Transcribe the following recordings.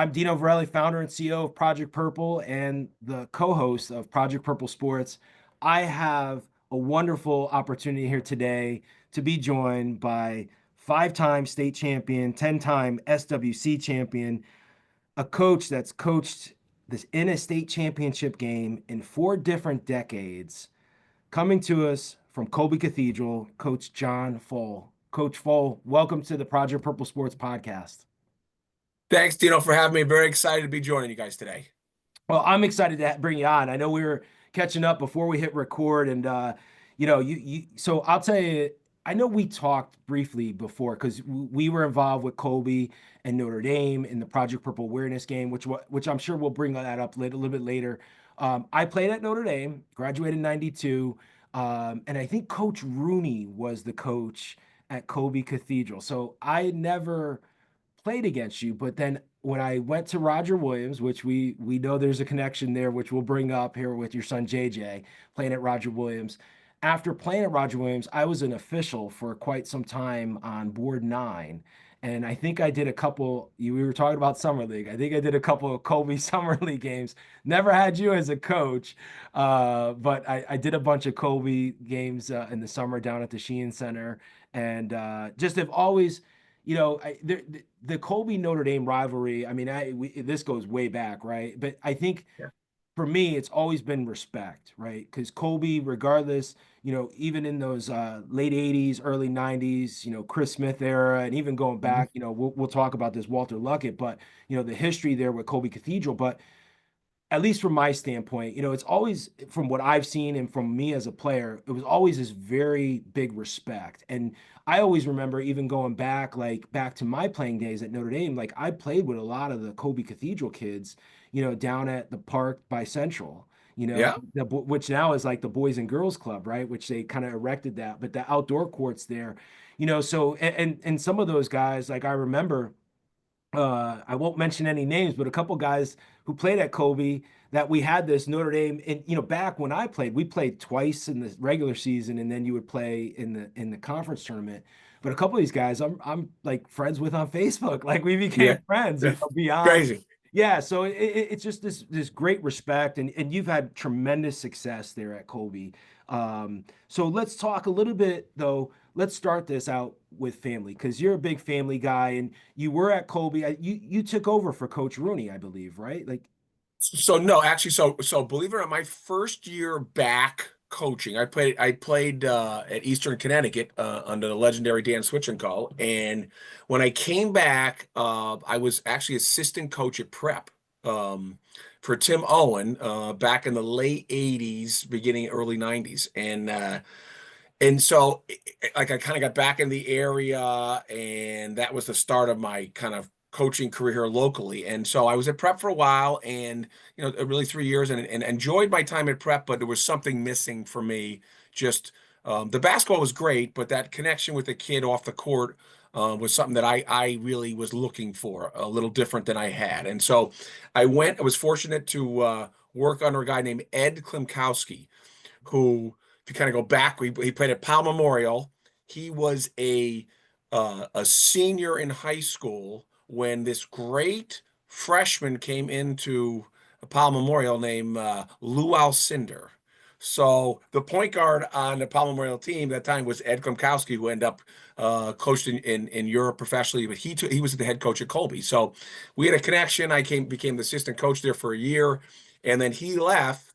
I'm Dino Verrelli, founder and CEO of Project Purple and the co-host of Project Purple Sports. I have a wonderful opportunity here today to be joined by five-time state champion, 10-time SWC champion, a coach that's coached this in a state championship game in four different decades, coming to us from Kolbe Cathedral, Coach John Pfhol. Coach Pfohl, welcome to the Project Purple Sports podcast. Thanks, Dino, for having me. Very excited to be joining you guys today. Well, I'm excited to bring you on. I know we were catching up before we hit record, and so I'll tell you, I know we talked briefly before because we were involved with Kolbe and Notre Dame in the Project Purple Awareness game, which I'm sure we'll bring that up a little bit later. I played at Notre Dame, graduated in '92, and I think Coach Rooney was the coach at Kolbe Cathedral. So I never played against you, but then when I went to Roger Williams, which we know there's a connection there, which we'll bring up here with your son JJ playing at Roger Williams. After playing at Roger Williams, I was an official for quite some time on Board 9. And I think I did a couple, we were talking about Summer League. I think I did a couple of Kolbe Summer League games. Never had you as a coach, but I did a bunch of Kolbe games in the summer down at the Sheehan Center. And just have always, the Kolbe Notre Dame rivalry. I mean, this goes way back, right? But I think Yeah. for me, it's always been respect, right? Because Kolbe, regardless, even in those late '80s, early '90s, Chris Smith era, and even going Mhm. back, we'll talk about this Walter Luckett, but the history there with Kolbe Cathedral, but at least from my standpoint, it's always from what I've seen and from me as a player, it was always this very big respect. And I always remember even going back, like back to my playing days at Notre Dame, like I played with a lot of the Kolbe Cathedral kids, down at the park by Central, Yeah. which now is like the Boys and Girls Club, right? Which they kind of erected that, but the outdoor courts there, so and some of those guys, like I remember I won't mention any names, but a couple guys who played at Kolbe that we had this Notre Dame, and back when I played, we played twice in the regular season, and then you would play in the conference tournament. But a couple of these guys, I'm like friends with on Facebook, like we became Yeah. friends, beyond. Crazy. Yeah, so it's just this great respect, and you've had tremendous success there at Kolbe. So let's talk a little bit though. Let's start this out with family because you're a big family guy, and you were at Kolbe. You took over for Coach Rooney, I believe, right? Like, So no, actually, so believe it or not, my first year back coaching, I played at Eastern Connecticut under the legendary Dan Switchincall, and when I came back, I was actually assistant coach at Prep for Tim Owen back in the late '80s, beginning early '90s, and so like I kind of got back in the area, and that was the start of my kind of coaching career here locally. And so I was at Prep for a while, and really 3 years, and enjoyed my time at Prep, but there was something missing for me. Just the basketball was great, but that connection with the kid off the court was something that I really was looking for, a little different than I had. And so I was fortunate to work under a guy named Ed Klimkowski, who, if you kind of go back, he played at Pal Memorial. He was a senior in high school when this great freshman came into Pal Memorial named Lou Alcindor. So the point guard on the Pal Memorial team that time was Ed Klimkowski, who ended up coached in Europe professionally, but he was the head coach at Kolbe. So we had a connection. Became the assistant coach there for a year, and then he left.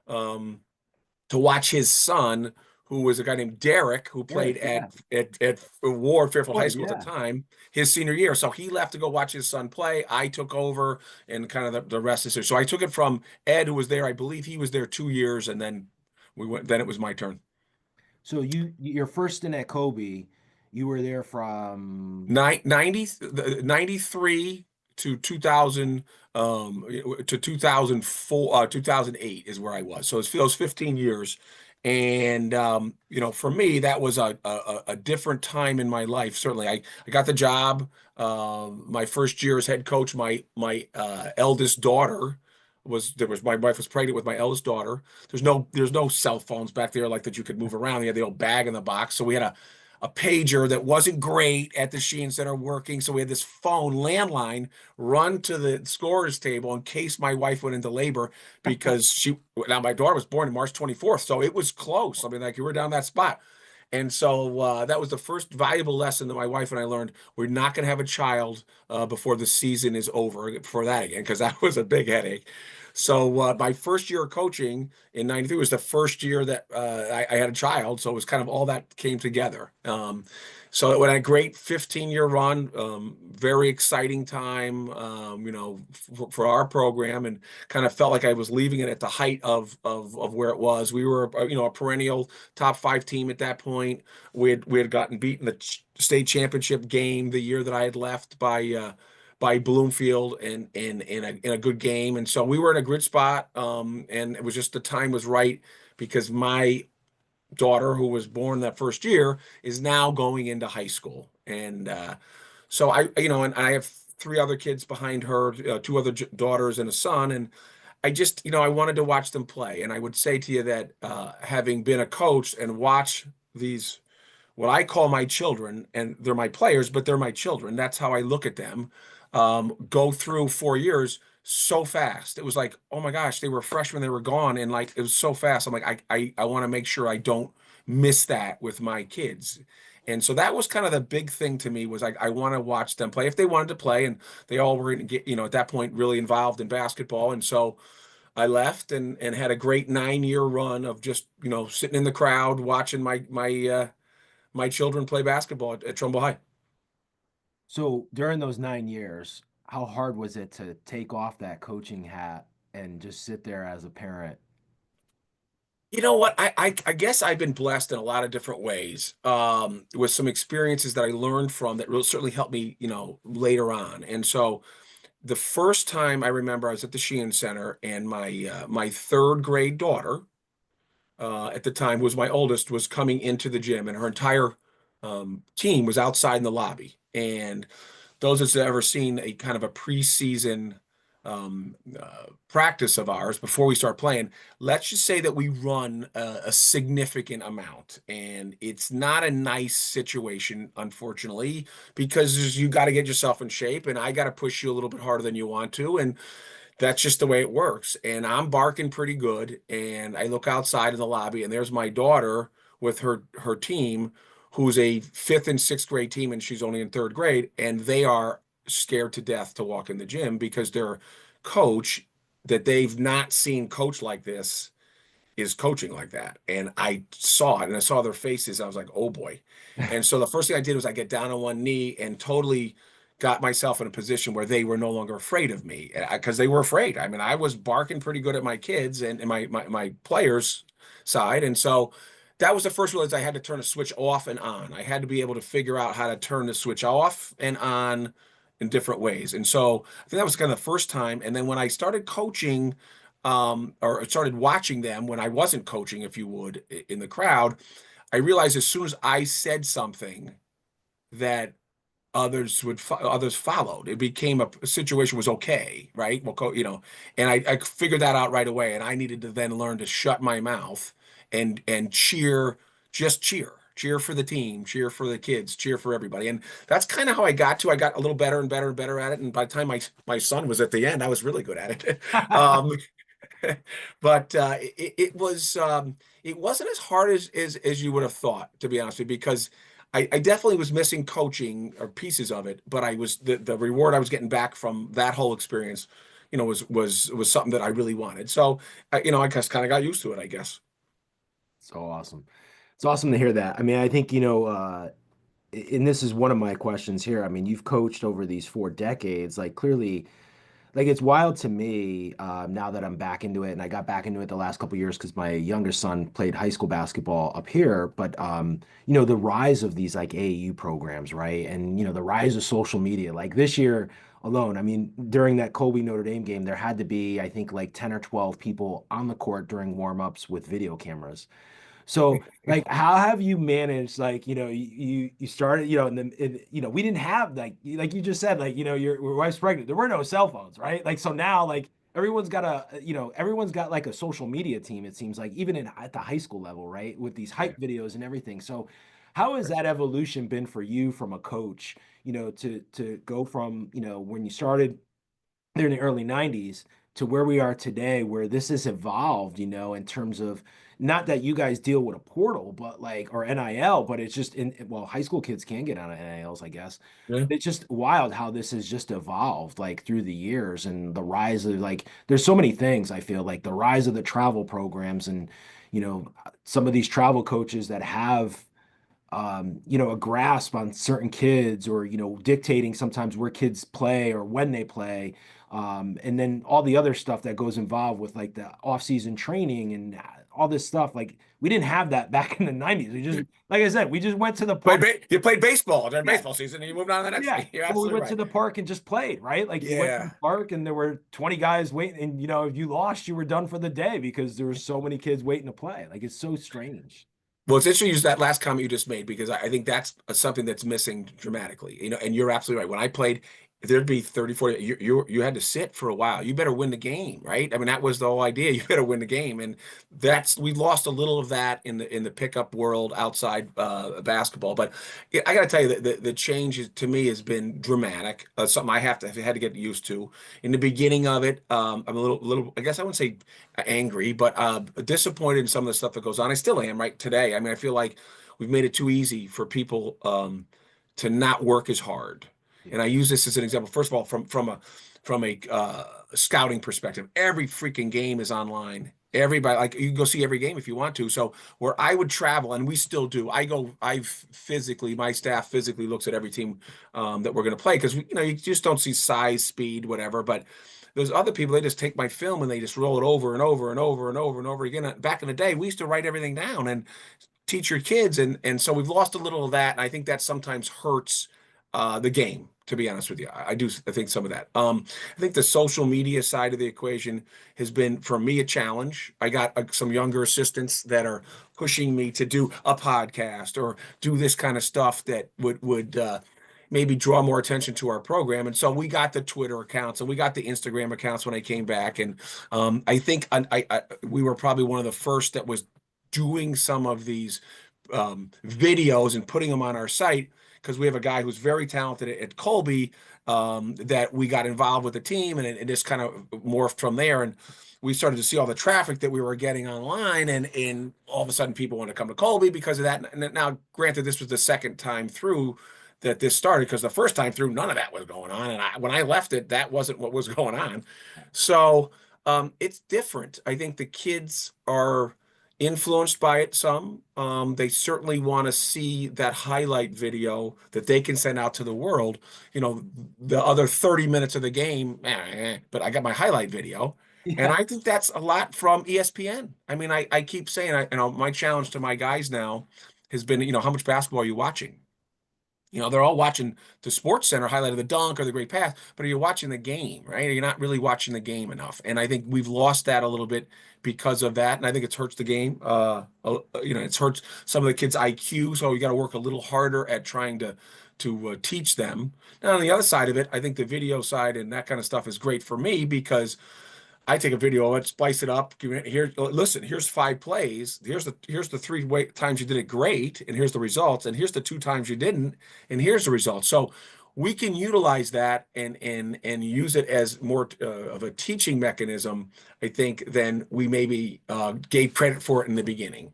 To watch his son, who was a guy named Derek, who played Eric, at yeah, at Ward Fairfield High or School at yeah. the time, his senior year. So he left to go watch his son play. I took over, and kind of the rest is history. So I took it from Ed, who was there. I believe he was there 2 years, and then we went. Then it was my turn. So your first stint at Kolbe, you were there from. 93 to 2000 to 2004 2008 is where I was. So it's those 15 years. And for me, that was a different time in my life. Certainly, I got the job. My first year as head coach, my eldest daughter my wife was pregnant with my eldest daughter. There's no cell phones back there like that you could move around. You had the old bag in the box. So we had a pager that wasn't great at the Sheehan Center working. So we had this phone landline run to the scorer's table in case my wife went into labor because now my daughter was born on March 24th. So it was close. I mean, like you were down that spot. And so that was the first valuable lesson that my wife and I learned. We're not going to have a child before the season is over for that again, because that was a big headache. So my first year of coaching in '93 was the first year that I had a child. So it was kind of all that came together. So it was a great 15-year run, very exciting time, for our program, and kind of felt like I was leaving it at the height of where it was. We were, a perennial top 5 team at that point. We had gotten beaten the state championship game the year that I had left by Bloomfield in a good game, and so we were in a good spot. And it was just the time was right because my daughter, who was born that first year, is now going into high school, and so and I have 3 other kids behind her, 2 other daughters and a son, and I just, I wanted to watch them play. And I would say to you that having been a coach and watch these, what I call my children, and they're my players, but they're my children. That's how I look at them. Go through 4 years so fast. It was like, oh my gosh, they were freshmen, they were gone, and like it was so fast. I'm like, I want to make sure I don't miss that with my kids. And so that was kind of the big thing to me was like I want to watch them play if they wanted to play, and they all were going to get, at that point really involved in basketball. And so I left and had a great 9-year run of just, sitting in the crowd watching my children play basketball at Trumbull High. So during those 9 years, how hard was it to take off that coaching hat and just sit there as a parent? You know what? I guess I've been blessed in a lot of different ways, with some experiences that I learned from that will certainly help me, later on. And so the first time I remember I was at the Sheehan Center, and my third grade daughter, at the time was my oldest, was coming into the gym, and her entire team was outside in the lobby. And those that's ever seen a kind of a preseason practice of ours before we start playing, let's just say that we run a significant amount, and it's not a nice situation, unfortunately, because you got to get yourself in shape, and I got to push you a little bit harder than you want to, and that's just the way it works. And I'm barking pretty good. And I look outside in the lobby, and there's my daughter with her team, who's a 5th and 6th grade team, and she's only in 3rd grade. And they are scared to death to walk in the gym because their coach, that they've not seen coach like this, is coaching like that. And I saw it, and I saw their faces. I was like, oh boy. And so the first thing I did was I get down on one knee and totally got myself in a position where they were no longer afraid of me, because they were afraid. I mean, I was barking pretty good at my kids and my players' side. And so that was the first realize I had to turn a switch off and on. I had to be able to figure out how to turn the switch off and on in different ways. And so I think that was kind of the first time. And then when I started coaching, or started watching them when I wasn't coaching, if you would, in the crowd, I realized as soon as I said something that others followed. It became a situation was okay, right? Well, and I figured that out right away. And I needed to then learn to shut my mouth and cheer, just cheer for the team, cheer for the kids, cheer for everybody. And that's kind of how I got a little better and better and better at it. And by the time my son was at the end, I was really good at it. But it wasn't as hard as you would have thought, to be honest with you, because I definitely was missing coaching or pieces of it, but I was the reward I was getting back from that whole experience, was something that I really wanted. So I just kind of got used to it, I guess. So awesome. It's awesome to hear that. I mean, I think, and this is one of my questions here. I mean, you've coached over these 4 decades, like clearly, like it's wild to me now that I'm back into it, and I got back into it the last couple of years because my youngest son played high school basketball up here. But the rise of these like AAU programs, right? And the rise of social media. Like this year alone, I mean, during that Kolbe Notre Dame game, there had to be, I think, like 10 or 12 people on the court during warm-ups with video cameras. So, like, how have you managed, like, you started, we didn't have like you just said, like, your wife's pregnant. There were no cell phones, right? Like, so now, like, everyone's got like a social media team, it seems like, even at the high school level, right? With these Yeah. hype videos and everything. So, How has that evolution been for you from a coach, to go from, when you started there in the early 90s to where we are today, where this has evolved, in terms of not that you guys deal with a portal, but like, or NIL, but it's just well, high school kids can get on NILs, I guess. Yeah. It's just wild how this has just evolved like through the years and the rise of like, there's so many things I feel like the rise of the travel programs and, some of these travel coaches that have a grasp on certain kids or, dictating sometimes where kids play or when they play. And then all the other stuff that goes involved with like the off-season training and all this stuff. Like we didn't have that back in the 90s. We just, like I said, we just went to the park. You played baseball during Yeah. baseball season, and you moved on to the next Yeah. thing. You're Or we absolutely went to right. the park and just played, right? Like you went to the Yeah. park and there were 20 guys waiting. And, if you lost, you were done for the day because there were so many kids waiting to play. Like it's so strange. Well, it's interesting you use that last comment you just made because I think that's something that's missing dramatically. And you're absolutely right. When I played, there'd be 30, 40, you had to sit for a while. You better win the game, right? I mean, that was the whole idea. You better win the game. And we lost a little of that in the pickup world outside basketball. But yeah, I got to tell you that the change to me has been dramatic. Something I've had to get used to. In the beginning of it, I'm a little, I guess I wouldn't say angry, but disappointed in some of the stuff that goes on. I still am right today. I mean, I feel like we've made it too easy for people to not work as hard. Yeah. And I use this as an example. First of all, from a scouting perspective, every freaking game is online. Everybody, like you can go see every game if you want to. So where I would travel, and we still do, my staff physically looks at every team that we're going to play because you just don't see size, speed, whatever. But there's other people, they just take my film and they just roll it over and over and over and over and over again. Back in the day, we used to write everything down and teach your kids, and so we've lost a little of that, and I think that sometimes hurts the game. To be honest with you, I think some of that. I think the social media side of the equation has been for me a challenge. I got some younger assistants that are pushing me to do a podcast or do this kind of stuff that would maybe draw more attention to our program. And so we got the Twitter accounts and we got the Instagram accounts when I came back. And I think we were probably one of the first that was doing some of these videos and putting them on our site because we have a guy who's very talented at Kolbe that we got involved with the team and it just kind of morphed from there. And we started to see all the traffic that we were getting online, and all of a sudden people want to come to Kolbe because of that. And now, granted, this was the second time through that this started because the first time through, none of that was going on. And when I left it, that wasn't what was going on. So it's different. I think the kids are influenced by it some. They certainly want to see that highlight video that they can send out to the world. The other 30 minutes of the game, but I got my highlight video. And Yeah. I think that's a lot from ESPN. I mean, I keep saying, my challenge to my guys now has been, how much basketball are you watching? They're all watching the Sports Center highlight of the dunk or the great pass, but are you watching the game, right? You're not really watching the game enough. And I think we've lost that a little bit because of that. And I think it's hurts the game. It's hurts some of the kids' IQ. So you got to work a little harder at trying to teach them. Now, on the other side of it, I think the video side and that kind of stuff is great for me because I take a video of it, splice it up. Here, listen. Here's 5 plays. Here's the 3 times you did it great, and here's the results. And here's the 2 times you didn't, and here's the results. So we can utilize that and use it as more of a teaching mechanism, I think, than we maybe gave credit for it in the beginning.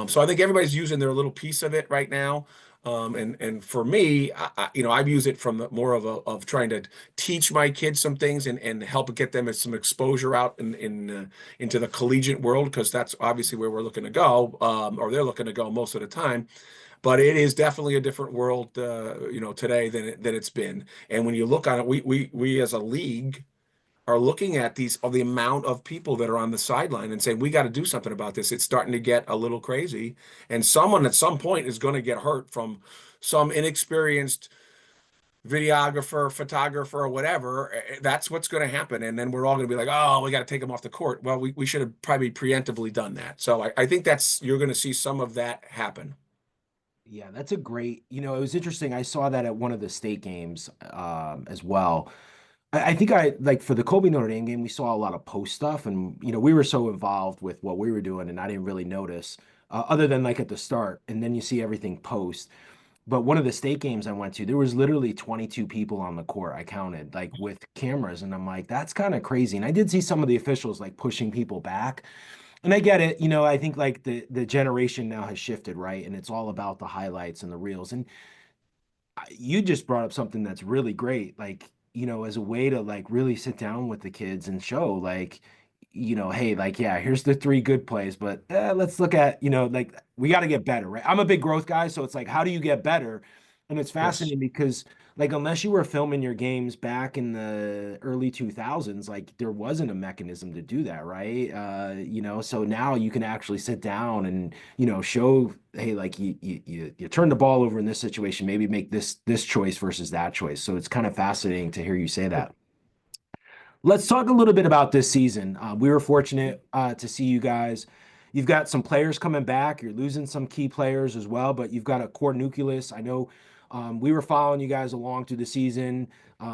So I think everybody's using their little piece of it right now. And for me, I've used it from more of trying to teach my kids some things and help get them some exposure out into the collegiate world because that's obviously where we're looking to go, or they're looking to go most of the time. But it is definitely a different world, today than it's been. And when you look on it, we as a league are looking at the amount of people that are on the sideline and saying, we got to do something about this. It's starting to get a little crazy. And someone at some point is going to get hurt from some inexperienced videographer, photographer, or whatever. That's what's going to happen. And then we're all going to be like, oh, we got to take them off the court. Well, we should have probably preemptively done that. So I think you're going to see some of that happen. Yeah, that's a great, it was interesting. I saw that at one of the state games as well. I think I like for the Kobe Notre Dame game, we saw a lot of post stuff, and we were so involved with what we were doing, and I didn't really notice. other than like at the start, and then you see everything post. But one of the state games I went to, there was literally 22 people on the court. I counted like with cameras, and I'm like, that's kind of crazy. And I did see some of the officials like pushing people back. And I get it, I think like the generation now has shifted, right? And it's all about the highlights and the reels. And you just brought up something that's really great, like, as a way to like really sit down with the kids and show like, hey, like, yeah, here's the three good plays, but let's look at, like we got to get better, right? I'm a big growth guy, so it's like, how do you get better? And it's Yes. fascinating because like unless you were filming your games back in the early 2000s, like there wasn't a mechanism to do that, right? So now you can actually sit down and show, hey, like you turn the ball over in this situation, maybe make this choice versus that choice. So it's kind of fascinating to hear you say that. Let's talk a little bit about this season. We were fortunate to see you guys. You've got some players coming back. You're losing some key players as well, but you've got a core nucleus. I know we were following you guys along through the season.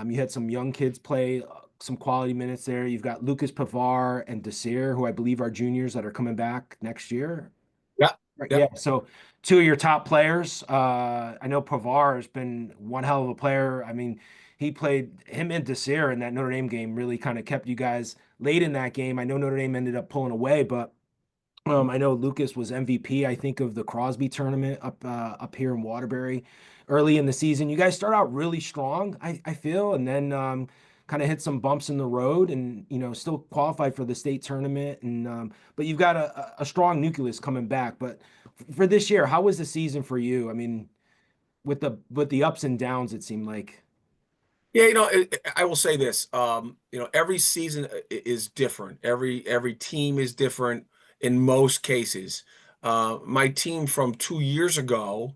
You had some young kids play some quality minutes there. You've got Lucas Pivovar and Desir, who I believe are juniors that are coming back next year. Yeah. Right. Yeah. Yeah. So two of your top players. I know Pivovar has been one hell of a player. I mean, he played him and Desir in that Notre Dame game, really kind of kept you guys late in that game. I know Notre Dame ended up pulling away, but I know Lucas was MVP, I think, of the Crosby tournament up here in Waterbury early in the season. You guys start out really strong, I feel, and then kind of hit some bumps in the road, and still qualified for the state tournament. And but you've got a strong nucleus coming back. But for this year, how was the season for you? I mean, with the ups and downs, it seemed like. Yeah, I will say this. Every season is different. Every team is different in most cases. My team from 2 years ago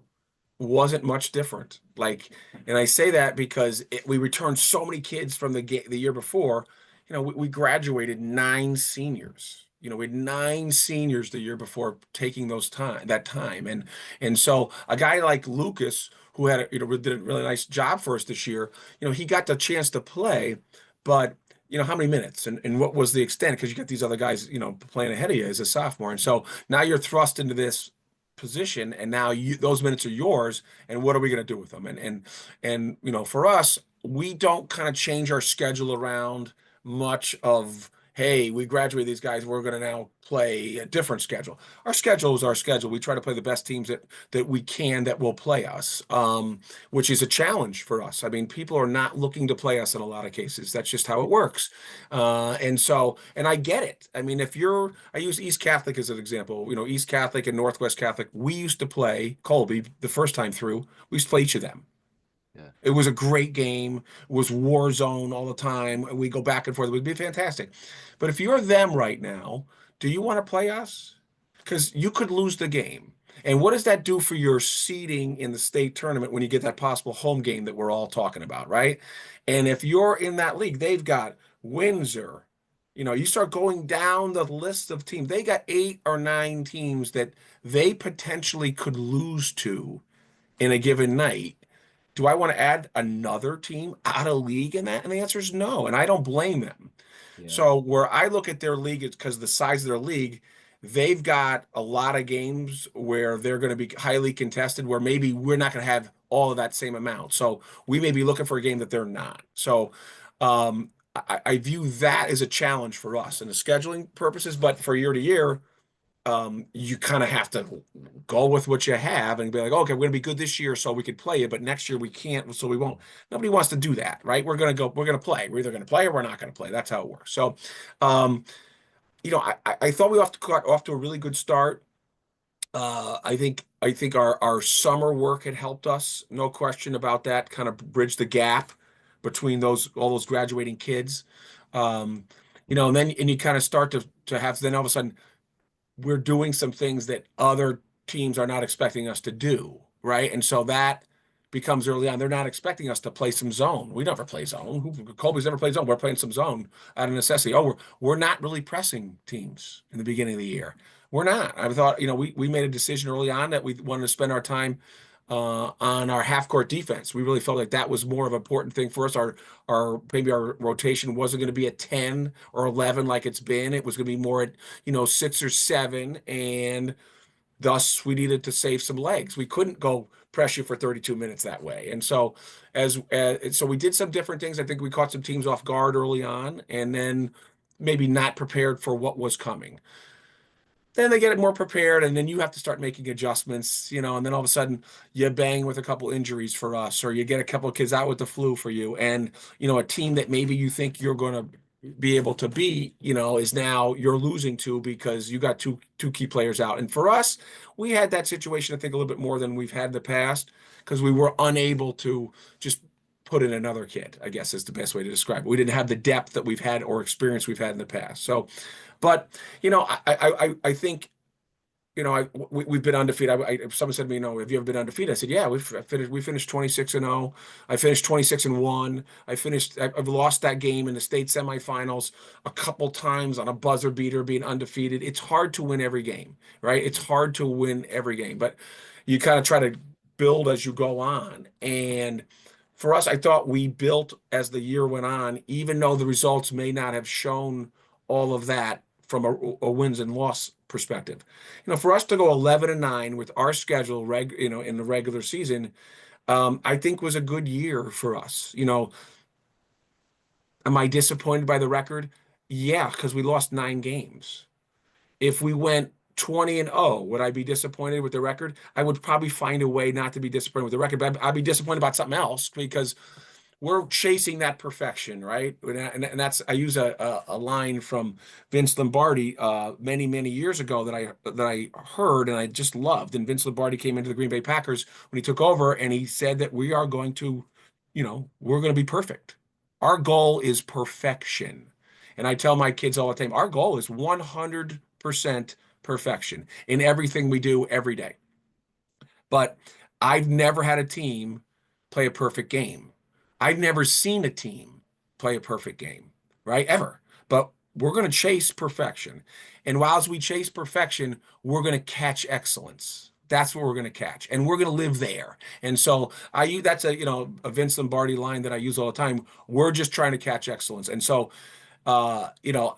wasn't much different. Like, and I say that because we returned so many kids from the year before. We graduated 9 seniors. We had 9 seniors the year before taking that time, and so a guy like Lucas, who did a really nice job for us this year. He got the chance to play, but how many minutes and what was the extent? Because you got these other guys, playing ahead of you as a sophomore, and so now you're thrust into this position, and now those minutes are yours, and what are we going to do with them? And for us, we don't kind of change our schedule around much of, hey, we graduate these guys, we're going to now play a different schedule. Our schedule is our schedule. We try to play the best teams that we can that will play us, which is a challenge for us. I mean, people are not looking to play us in a lot of cases. That's just how it works. And I get it. I mean, I use East Catholic as an example. East Catholic and Northwest Catholic, we used to play Kolbe the first time through. We used to play each of them. Yeah. It was a great game. It was war zone all the time. We go back and forth. It would be fantastic. But if you're them right now, do you want to play us? Because you could lose the game. And what does that do for your seeding in the state tournament when you get that possible home game that we're all talking about, right? And if you're in that league, they've got Windsor. You start going down the list of teams. They got 8 or 9 teams that they potentially could lose to in a given night. Do I want to add another team out of league in that? And the answer is no. And I don't blame them. Yeah. So where I look at their league, it's because of the size of their league. They've got a lot of games where they're going to be highly contested, where maybe we're not going to have all of that same amount. So we may be looking for a game that they're not. So I view that as a challenge for us in the scheduling purposes, but for year to year, you kind of have to go with what you have and be like, okay, we're going to be good this year so we could play it, but next year we can't, so we won't. Nobody wants to do that, right? We're going to play. We're either going to play or we're not going to play. That's how it works. So, um, I thought we got off to a really good start. I think our summer work had helped us, no question about that, kind of bridge the gap between all those graduating kids. Um, and you kind of start to have, then all of a sudden we're doing some things that other teams are not expecting us to do, right? And so that becomes early on. They're not expecting us to play some zone. We never play zone. Colby's never played zone. We're playing some zone out of necessity. Oh, we're not really pressing teams in the beginning of the year. We're not. I thought, we made a decision early on that we wanted to spend our time on our half court defense. We really felt like that was more of an important thing for us. Maybe our rotation wasn't going to be at 10 or 11 like it's been. It was going to be more at 6 or 7, and Thus, we needed to save some legs. We couldn't go press you for 32 minutes that way. And so so we did some different things. I think we caught some teams off guard early on and then maybe not prepared for what was coming. Then they get it more prepared, and then you have to start making adjustments, and then all of a sudden you bang with a couple injuries for us, or you get a couple of kids out with the flu for you, and a team that maybe you think you're going to be able to beat, is now you're losing to because you got two key players out. And for us, we had that situation, I think, a little bit more than we've had in the past because we were unable to just put in another kid, I guess is the best way to describe it. We didn't have the depth that we've had or experience we've had in the past. So, but I think we've been undefeated. Someone said to me, have you ever been undefeated? I said, yeah, we finished 26-0. I finished 26-1. I've lost that game in the state semifinals a couple times on a buzzer beater being undefeated. It's hard to win every game, right? It's hard to win every game, but you kind of try to build as you go on. And for us, I thought we built as the year went on, even though the results may not have shown all of that from a wins and loss perspective. For us to go 11-9 with our schedule, in the regular season, I think was a good year for us. Am I disappointed by the record? Yeah, because we lost 9 games. If we went 20-0, would I be disappointed with the record? I would probably find a way not to be disappointed with the record, but I'd be disappointed about something else because we're chasing that perfection, right? And that's I use a line from Vince Lombardi many many years ago that I heard and I just loved. And Vince Lombardi came into the Green Bay Packers when he took over, and he said that we're going to be perfect. Our goal is perfection, and I tell my kids all the time, our goal is 100% perfection in everything we do every day. But I've never had a team play a perfect game. I've never seen a team play a perfect game, right? Ever. But we're going to chase perfection. And whilst we chase perfection, we're going to catch excellence. That's what we're going to catch. And we're going to live there. And so that's a Vince Lombardi line that I use all the time. We're just trying to catch excellence. And so, uh, you know,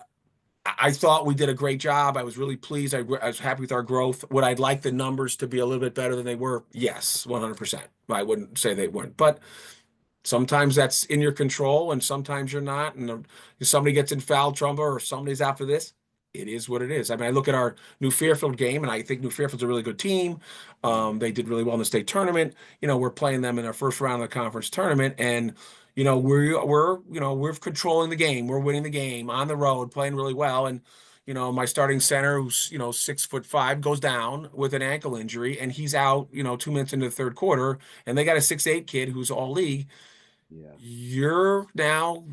I thought we did a great job. I was really pleased. I was happy with our growth. Would I like the numbers to be a little bit better than they were? Yes, 100%. I wouldn't say they weren't, but sometimes that's in your control and sometimes you're not. And if somebody gets in foul trouble or somebody's after this, it is what it is. I mean, I look at our New Fairfield game and I think New Fairfield's a really good team. They did really well in the state tournament. We're playing them in our first round of the conference tournament, and we're controlling the game. We're winning the game on the road, playing really well. And my starting center, who's 6'5", goes down with an ankle injury, and he's out 2 minutes into the third quarter. And they got a 6'8" kid who's all league. Yeah. You're now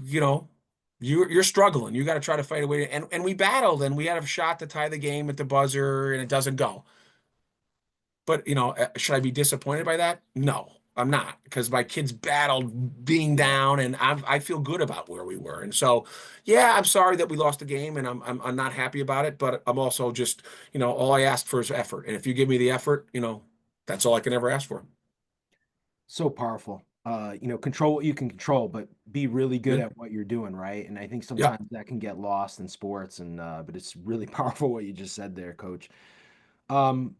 you're struggling. You got to try to fight a way. And we battled, and we had a shot to tie the game at the buzzer, and it doesn't go. But should I be disappointed by that? No, I'm not, because my kids battled being Yeah. down, and I feel good about where we were. And so, yeah, I'm sorry that we lost the game, and I'm not happy about it. But I'm also just all I ask for is effort, and if you give me the effort, that's all I can ever ask for. So powerful. Control what you can control, but be really good Yeah, at what you're doing, right? And I think yeah, sometimes that can get lost in sports, and but it's really powerful what you just said there, Coach. Um,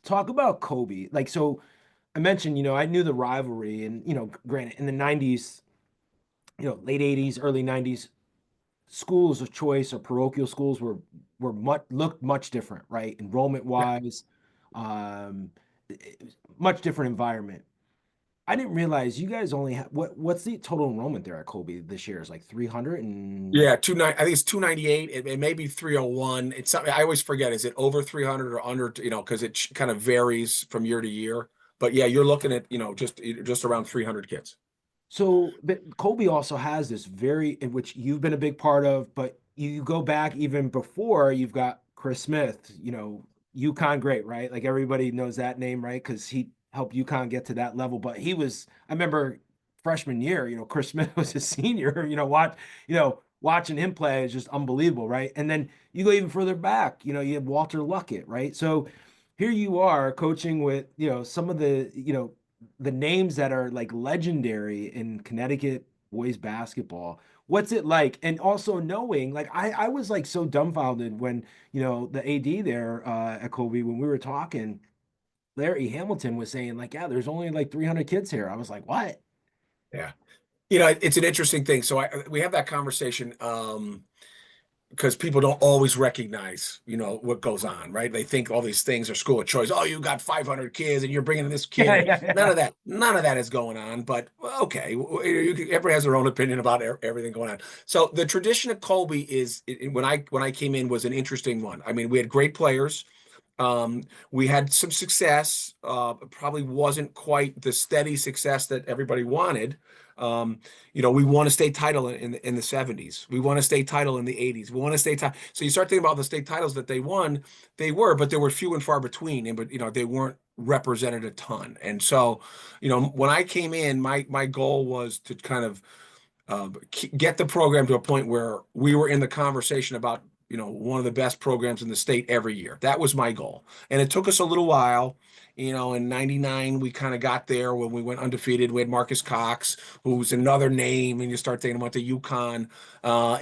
Talk about Kobe. Like, so I mentioned, I knew the rivalry, and granted, in the '90s, late '80s, early '90s, schools of choice or parochial schools were looked much different, right? Enrollment yeah. wise, much different environment. I didn't realize you guys only have what's the total enrollment there at Colby this year? Is like 300 and Yeah, I think it's 298. It may be 301. It's something I always forget. Is it over 300 or under, because it kind of varies from year to year. But yeah, you're looking at, just around 300 kids. so but Colby also has this very in which you've been a big part of, but you go back even before you've got Chris Smith, UConn great, right? Like everybody knows that name, right? Because he helped UConn get to that level. But I remember freshman year, Chris Smith was a senior, watching him play is just unbelievable, right? And then you go even further back, you have Walter Luckett, right? So here you are coaching with, some of the names that are like legendary in Connecticut, boys basketball. What's it like? And also knowing, like, I was like so dumbfounded when, the AD there at Kobe, when we were talking, Larry Hamilton was saying, like, yeah, there's only like 300 kids here. I was like, what? Yeah. It's an interesting thing. So we have that conversation because people don't always recognize, what goes on, right? They think all these things are school of choice. Oh, you got 500 kids and you're bringing this kid, Yeah, and yeah, none yeah. of that, none of that is going on. But well, okay, everybody has their own opinion about everything going on. So the tradition of Colby is when I came in was an interesting one. I mean, we had great players. Um, we had some success. Probably wasn't quite the steady success that everybody wanted. Um, we won a state title in the 70s. We won a state title in the 80s. We won a state title. So you start thinking about the state titles that they won, but there were few and far between. But they weren't represented a ton. And so, when I came in, my goal was to kind of get the program to a point where we were in the conversation about one of the best programs in the state every year. That was my goal, and it took us a little while. In '99 we kind of got there when we went undefeated. We had Marcus Cox, who's another name, and you start thinking about the UConn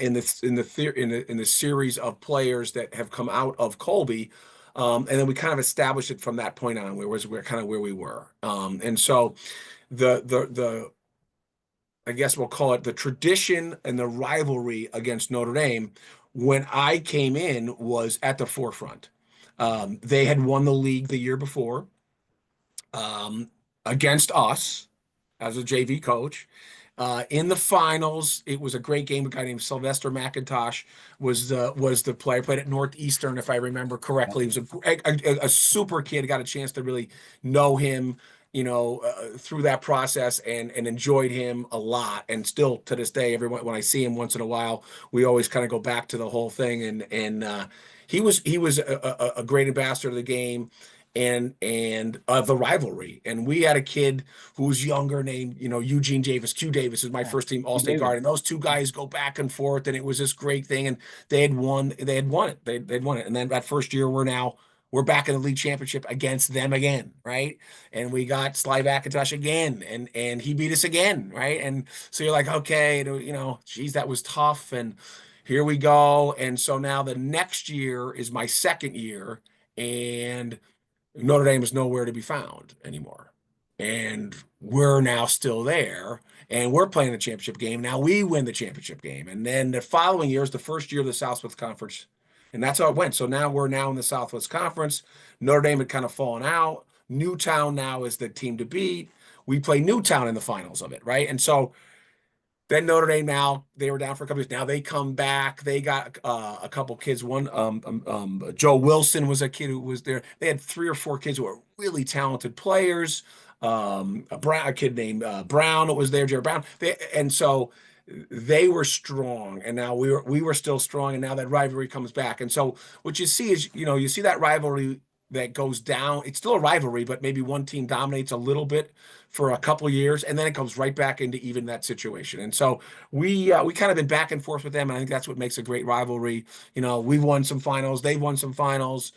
in the series of players that have come out of Colby. And then we kind of established it from that point on, we're kind of where we were. And so the I guess we'll call it the tradition and the rivalry against Notre Dame when I came in was at the forefront. They had won the league the year before um, against us as a JV coach. In the finals, it was a great game. A guy named Sylvester McIntosh was the player. Played at Northeastern, if I remember correctly. He was a super kid. Got a chance to really know him, through that process and enjoyed him a lot. And still to this day, everyone when I see him once in a while, we always kind of go back to the whole thing. And he was a great ambassador of the game and of the rivalry. And we had a kid who was younger named, Eugene Davis. Q Davis was my Yeah. first team Q All-State Davis. guard. And those two guys go back and forth, and it was this great thing. And they had won it. They'd won it. And then that first year, we're back in the league championship against them again, right? And we got Sly McIntosh again, and he beat us again, right? And so you're like, okay, geez, that was tough. And here we go. And so now the next year is my second year, and Notre Dame is nowhere to be found anymore. And we're now still there, and we're playing the championship game. Now we win the championship game. And then the following year is the first year of the Southwest Conference. And that's how it went. So now we're now in the Southwest Conference. Notre Dame had kind of fallen out. Newtown now is the team to beat. We play Newtown in the finals of it, right? And so then Notre Dame, now they were down for a couple years. Now they come back. They got a couple kids. One, Joe Wilson was a kid who was there. They had three or four kids who were really talented players. A kid named Brown was there, Jared Brown. And so they were strong, and now we were still strong, and now that rivalry comes back. And so what you see is, you see that rivalry that goes down. It's still a rivalry, but maybe one team dominates a little bit for a couple of years, and then it comes right back into even that situation. And so we kind of been back and forth with them, and I think that's what makes a great rivalry. We've won some finals, they've won some finals.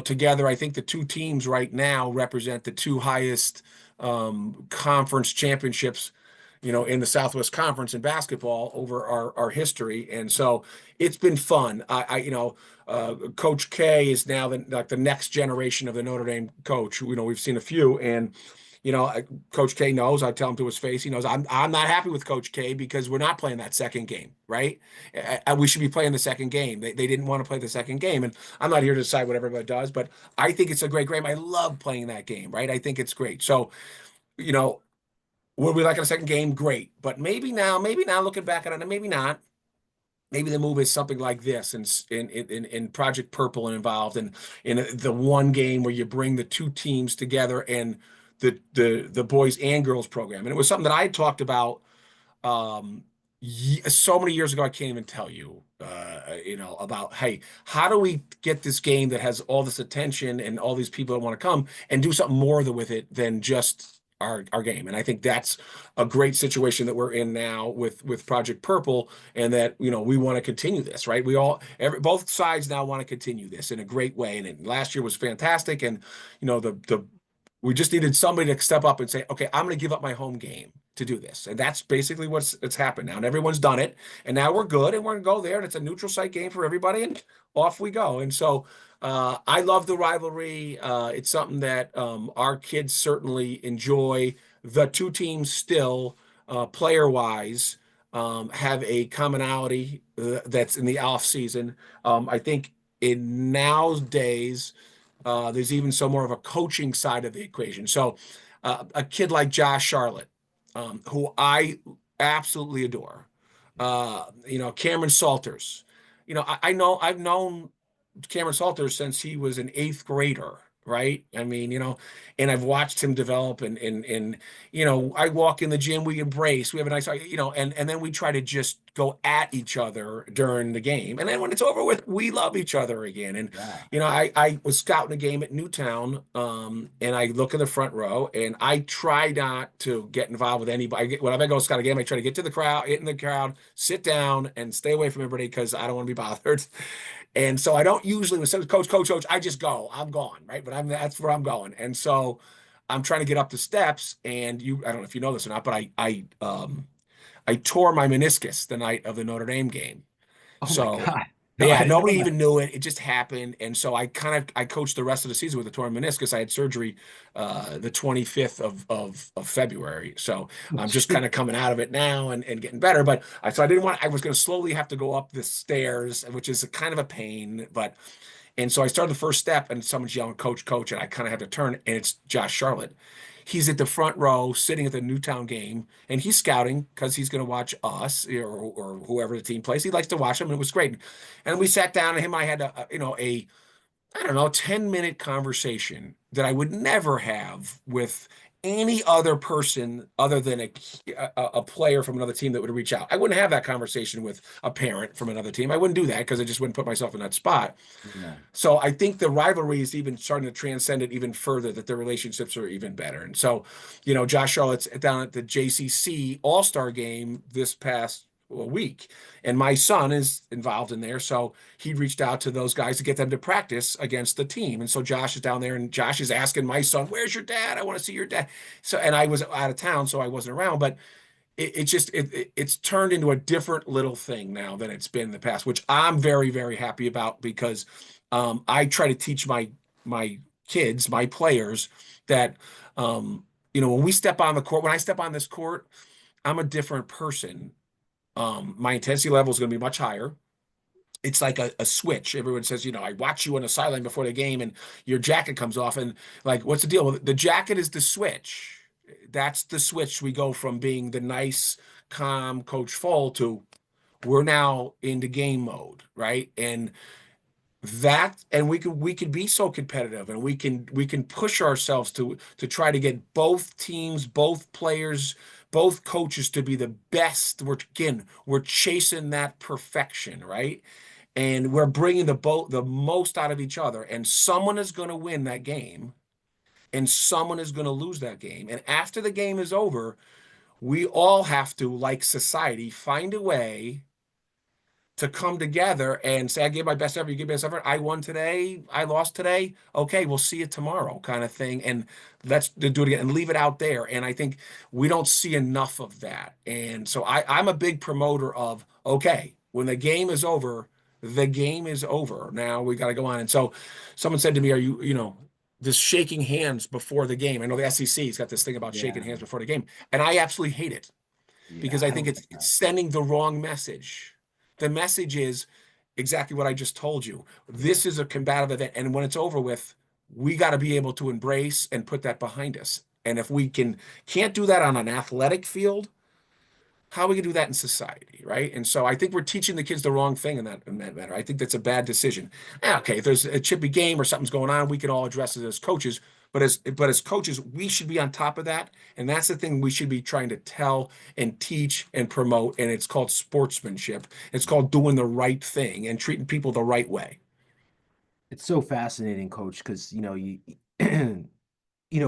Together, I think the two teams right now represent the two highest conference championships in the Southwest Conference in basketball over our history. And so it's been fun. Coach K is now the next generation of the Notre Dame coach. We've seen a few, and Coach K knows. I tell him to his face. He knows I'm not happy with Coach K because we're not playing that second game, right? We should be playing the second game. They didn't want to play the second game, and I'm not here to decide what everybody does, but I think it's a great game. I love playing that game, right? I think it's great. So, you know, would we like a second game? Great. But maybe now looking back at it, maybe not. Maybe the move is something like this in Project Purple and involved in the one game where you bring the two teams together and the boys and girls program. And it was something that I talked about um so many years ago. I can't even tell you about, hey, how do we get this game that has all this attention and all these people that want to come and do something more with it than just our game. And I think that's a great situation that we're in now with Project Purple, and that we want to continue this, right? Both sides now want to continue this in a great way. And last year was fantastic, and the we just needed somebody to step up and say, okay, I'm going to give up my home game to do this. And that's basically it's happened now. And everyone's done it. And now we're good and we're gonna go there and it's a neutral site game for everybody and off we go. And so I love the rivalry. It's something that our kids certainly enjoy. The two teams still, player wise, have a commonality that's in the off season. I think in nowadays, there's even so more of a coaching side of the equation. So a kid like Josh Charlotte, who I absolutely adore, Cameron Salters. I know I've known Cameron Salters since he was an eighth grader, right? I mean, and I've watched him develop and I walk in the gym, we embrace, we have a nice, and then we try to just go at each other during the game. And then when it's over with, we love each other again. And, Yeah. I was scouting a game at Newtown, and I look in the front row and I try not to get involved with anybody. Whenever I go scout a game, I try to get to the crowd, get in the crowd, sit down and stay away from everybody because I don't want to be bothered. And so I don't usually, when someone coach, I just go, I'm gone, right? But that's where I'm going. And so I'm trying to get up the steps and I don't know if you know this or not, but I tore my meniscus the night of the Notre Dame game. Oh my So God. No, I yeah, didn't nobody know that. even knew it. It just happened. And so I coached the rest of the season with a torn meniscus. I had surgery the 25th of February. So Oh, I'm just kind gee. of coming out of it now and getting better. But so I was going to slowly have to go up the stairs, which is a kind of a pain. And so I started the first step and someone's yelling, coach, coach. And I kind of had to turn and it's Josh Charlotte. He's at the front row sitting at the Newtown game and he's scouting because he's going to watch us or whoever the team plays. He likes to watch them and it was great. And we sat down and him, I had I don't know, 10-minute conversation that I would never have with any other person other than a player from another team that would reach out. I wouldn't have that conversation with a parent from another team. I wouldn't do that because I just wouldn't put myself in that spot. Yeah. So I think the rivalry is even starting to transcend it even further, that the relationships are even better. And so, Josh Charlotte's down at the JCC All-Star game this past week, and my son is involved in there. So he reached out to those guys to get them to practice against the team. And so Josh is down there, and Josh is asking my son, "Where's your dad? I want to see your dad." So, and I was out of town, so I wasn't around, but it's turned into a different little thing now than it's been in the past, which I'm very, very happy about because I try to teach my kids, my players, that when we step on the court, when I step on this court, I'm a different person. My intensity level is going to be much higher. It's like a switch. Everyone says, I watch you on the sideline before the game and your jacket comes off. And like, what's the deal? Well, the jacket is the switch. That's the switch. We go from being the nice, calm Coach Pfohl to we're now into game mode, right? And we could be so competitive and we can push ourselves to try to get both teams, both players, both coaches to be the best. We're chasing that perfection, right? And we're bringing the most out of each other, and someone is going to win that game and someone is going to lose that game. And after the game is over, we all have to, like society, find a way to come together and say, I gave my best effort, you gave my best effort. I won today, I lost today. Okay, we'll see you tomorrow, kind of thing. And let's do it again and leave it out there. And I think we don't see enough of that. And so I'm a big promoter of, okay, when the game is over, the game is over. Now we got to go on. And so someone said to me, are this shaking hands before the game? I know the SEC's got this thing about shaking Yeah. hands before the game. And I absolutely hate it Yeah. because I I think don't it's, like it's that. sending the wrong message. The message is exactly what I just told you. Yeah. This is a combative event. And when it's over with, we got to be able to embrace and put that behind us. And if we can't do that on an athletic field, how are we gonna do that in society, right? And so I think we're teaching the kids the wrong thing in that matter. I think that's a bad decision. Okay, if there's a chippy game or something's going on, we can all address it as coaches. But as coaches, we should be on top of that. And that's the thing we should be trying to tell and teach and promote. And it's called sportsmanship. It's called doing the right thing and treating people the right way. It's so fascinating, coach, because you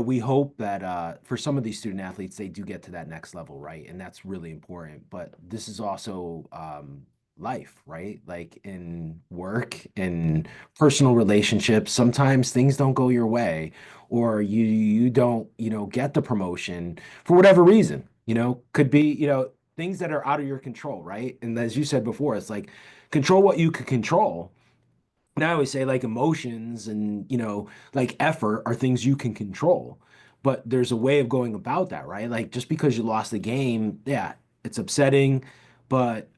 we hope that for some of these student athletes, they do get to that next level, right? And that's really important. But this is also life, right? Like in work and personal relationships, sometimes things don't go your way, or you don't, get the promotion for whatever reason. could be, things that are out of your control, right? And as you said before, it's like control what you can control. And I always say like emotions and, like effort are things you can control. But there's a way of going about that, right? Like just because you lost the game, yeah, it's upsetting, but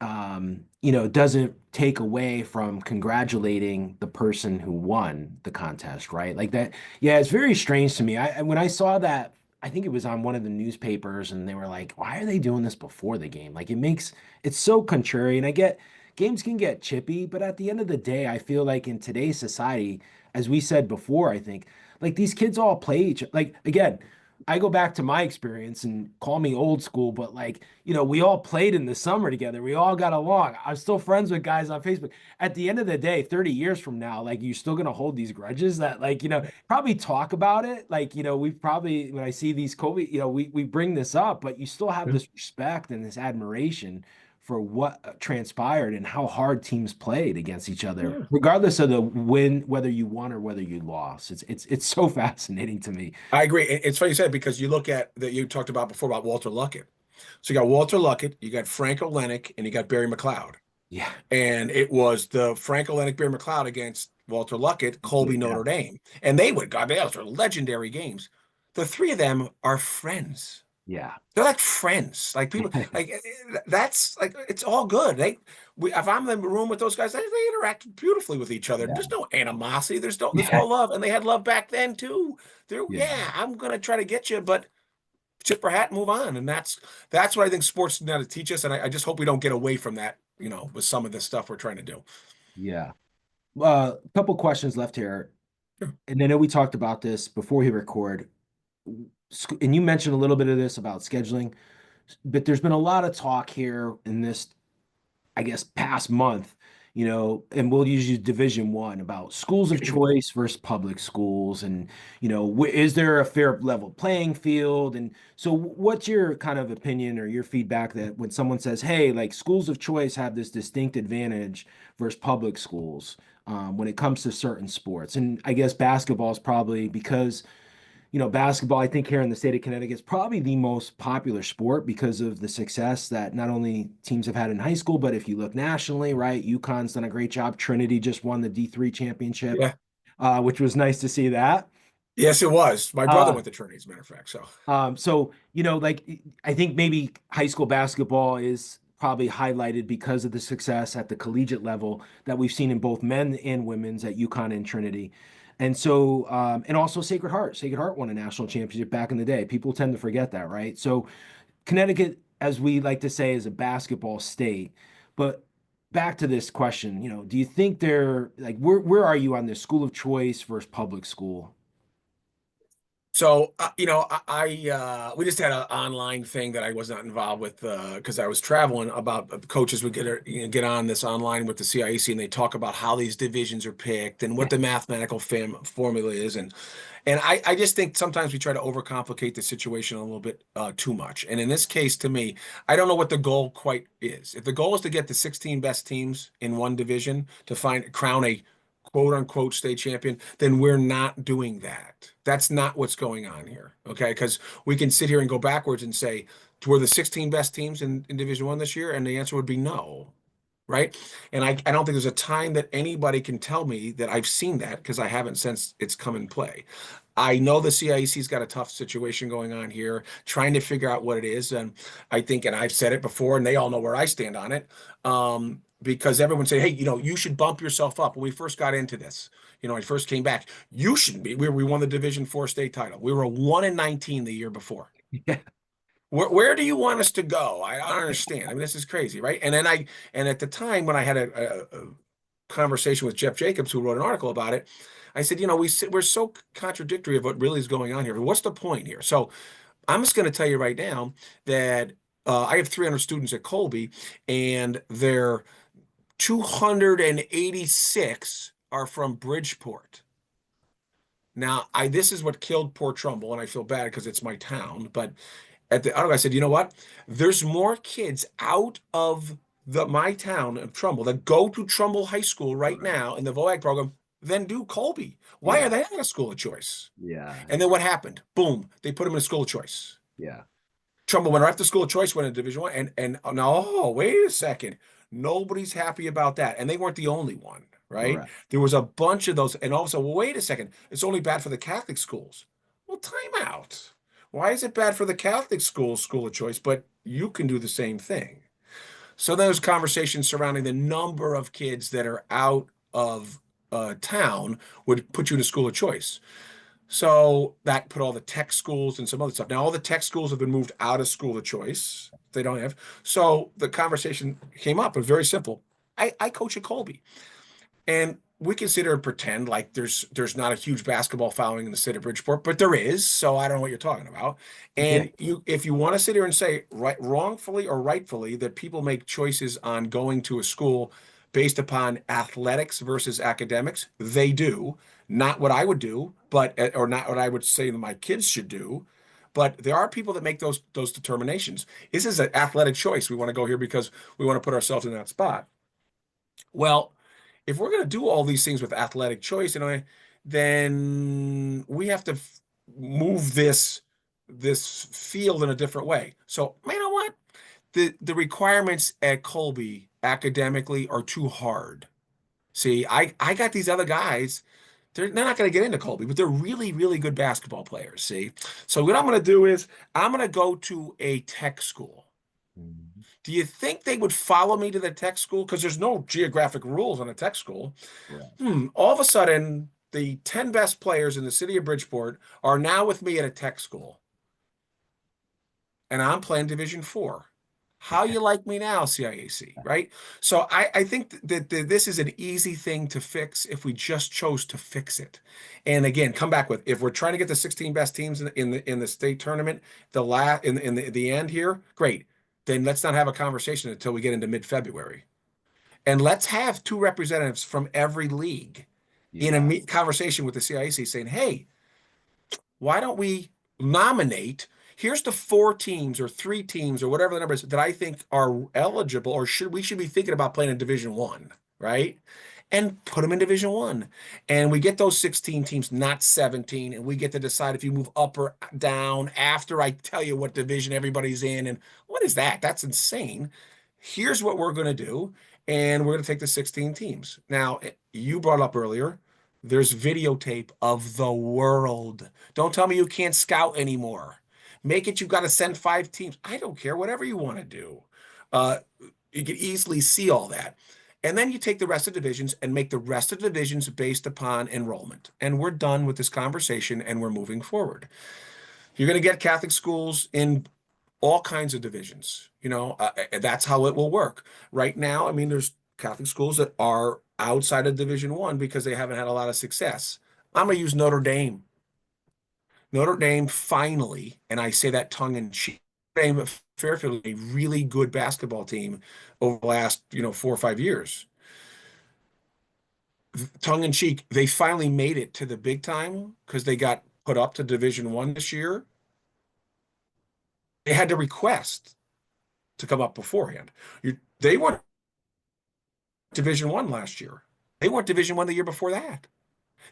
it doesn't take away from congratulating the person who won the contest, right? Like that, yeah, it's very strange to me. When I saw that, I think it was on one of the newspapers and they were like, why are they doing this before the game? Like it's so contrary. And I get games can get chippy, but at the end of the day, I feel like in today's society, as we said before, I think like these kids all play like again, I go back to my experience and call me old school, but like, we all played in the summer together. We all got along. I'm still friends with guys on Facebook. At the end of the day, 30 years from now, like you're still gonna hold these grudges that like, probably talk about it. Like, we probably when I see these Kobe, we bring this up, but you still have Yeah. this respect and this admiration for what transpired and how hard teams played against each other, Yeah. regardless of the win, whether you won or whether you lost. It's so fascinating to me. I agree. It's funny you said because you look at that you talked about before about Walter Luckett. So you got Walter Luckett, you got Frank Olenek, and you got Barry McLeod. Yeah, And it was the Frank Olenek, Barry McLeod against Walter Luckett, Colby yeah, Notre Dame. And they would, God, those are legendary games. The three of them are friends. yeah, They're like friends. Like people, like that's like it's all good. If I'm in the room with those guys, they interact beautifully with each other. yeah, There's no animosity. There's yeah, all love, and they had love back then too. yeah, Yeah, I'm gonna try to get you, but tip our hat and move on. And that's what I think sports know to teach us. And I just hope we don't get away from that, with some of the stuff we're trying to do. yeah. A couple questions left here, Sure. and I know we talked about this before we record, and you mentioned a little bit of this about scheduling, but there's been a lot of talk here in this I guess, past month, and we'll use Division One about schools of choice versus public schools, and is there a fair level playing field? And so, what's your kind of opinion or your feedback that when someone says, "Hey, like schools of choice have this distinct advantage versus public schools when it comes to certain sports?" And I guess basketball is probably because basketball, I think here in the state of Connecticut is probably the most popular sport because of the success that not only teams have had in high school, but if you look nationally, right? UConn's done a great job. Trinity just won the D3 championship, Yeah. which was nice to see that. Yes, it was. My brother Uh, went to Trinity, as a matter of fact. So so, like I think maybe high school basketball is probably highlighted because of the success at the collegiate level that we've seen in both men and women's at UConn and Trinity. And so, and also Sacred Heart. Sacred Heart won a national championship back in the day. People tend to forget that, right? So, Connecticut, as we like to say, is a basketball state. But back to this question, do you think they're like where are you on this school of choice versus public school? we just had an online thing that I was not involved with because I was traveling. About coaches would get on this online with the CIAC and they talk about how these divisions are picked and what the mathematical formula is, and I just think sometimes we try to overcomplicate the situation a little bit too much. And in this case, to me, I don't know what the goal quite is. If the goal is to get the 16 best teams in one division to crown a quote unquote state champion, then we're not doing that. That's not what's going on here. Okay. Because we can sit here and go backwards and say, were the 16 best teams in Division One this year? And the answer would be no. Right. And I don't think there's a time that anybody can tell me that I've seen that because I haven't since it's come in play. I know the CIEC's got a tough situation going on here, trying to figure out what it is. And I think, and I've said it before, and they all know where I stand on it. Because everyone said, hey, you should bump yourself up. When we first got into this, I first came back, you shouldn't be. We won the Division Four state title. We were 1-19 the year before. Yeah. Where do you want us to go? I don't understand. I mean, this is crazy, right? And at the time when I had a conversation with Jeff Jacobs, who wrote an article about it, I said, we're so contradictory of what really is going on here. What's the point here? So I'm just going to tell you right now that I have 300 students at Kolbe, and their 286 are from Bridgeport. Now, this is what killed poor Trumbull, and I feel bad because it's my town. But at the I said, you know what? There's more kids out of my town of Trumbull that go to Trumbull High School right now in the VOAG program than do Kolbe. Why Yeah. are they not a school of choice? Yeah. And then what happened? Boom, they put them in a school of choice. Yeah. Trumbull went right to school of choice, went in Division One, and now, oh, wait a second, nobody's happy about that, and they weren't the only one, right? Correct. There was a bunch of those, and also, well, wait a second, it's only bad for the Catholic schools. Well, time out. Why is it bad for the Catholic schools, school of choice, but you can do the same thing? So there's conversations surrounding the number of kids that are out of town would put you in a school of choice. So that put all the tech schools and some other stuff. Now all the tech schools have been moved out of school of choice. They don't have. So the conversation came up, but very simple. I coach at Kolbe. And we can sit here and pretend like there's not a huge basketball following in the city of Bridgeport, but there is. So I don't know what you're talking about. Yeah. And if you want to sit here and say wrongfully or rightfully that people make choices on going to a school based upon athletics versus academics, they do. Not what I would do, but or not what I would say that my kids should do. But there are people that make those determinations. This is an athletic choice. We want to go here because we want to put ourselves in that spot. Well, if we're going to do all these things with athletic choice, then we have to move this field in a different way. So, you know what? The requirements at Kolbe academically are too hard. See, I got these other guys. They're not going to get into Kolbe, but they're really, really good basketball players. See, so what I'm going to do is I'm going to go to a tech school. Mhm. Do you think they would follow me to the tech school? Because there's no geographic rules on a tech school. Correct. All of a sudden, the 10 best players in the city of Bridgeport are now with me at a tech school. And I'm playing Division 4. How you like me now, CIAC, right? So I think that this is an easy thing to fix if we just chose to fix it. And again, come back with if we're trying to get the 16 best teams in the state tournament, the end here, great. Then let's not have a conversation until we get into mid-February. And let's have 2 representatives from every league in Yeah. a conversation with the CIAC saying, hey, why don't we nominate? Here's the 4 teams or 3 teams or whatever the number is that I think are eligible or should be thinking about playing in Division One, right? And put them in Division One. And we get those 16 teams, not 17, and we get to decide if you move up or down after I tell you what division everybody's in. And what is that? That's insane. Here's what we're going to do, and we're going to take the 16 teams. Now, you brought up earlier, there's videotape of the world. Don't tell me you can't scout anymore. Make it, you've got to send 5 teams. I don't care, whatever you want to do. Uh, you can easily see all that. And then you take the rest of divisions and make the rest of divisions based upon enrollment. And we're done with this conversation and we're moving forward. You're going to get Catholic schools in all kinds of divisions. That's how it will work. Right now, I mean, there's Catholic schools that are outside of Division One because they haven't had a lot of success. I'm going to use Notre Dame. Notre Dame finally, and I say that tongue in cheek, Notre Dame Fairfield, a really good basketball team over the last 4 or 5 years. Tongue in cheek, they finally made it to the big time because they got put up to Division One this year. They had to request to come up beforehand. They weren't Division One last year. They weren't Division One the year before that.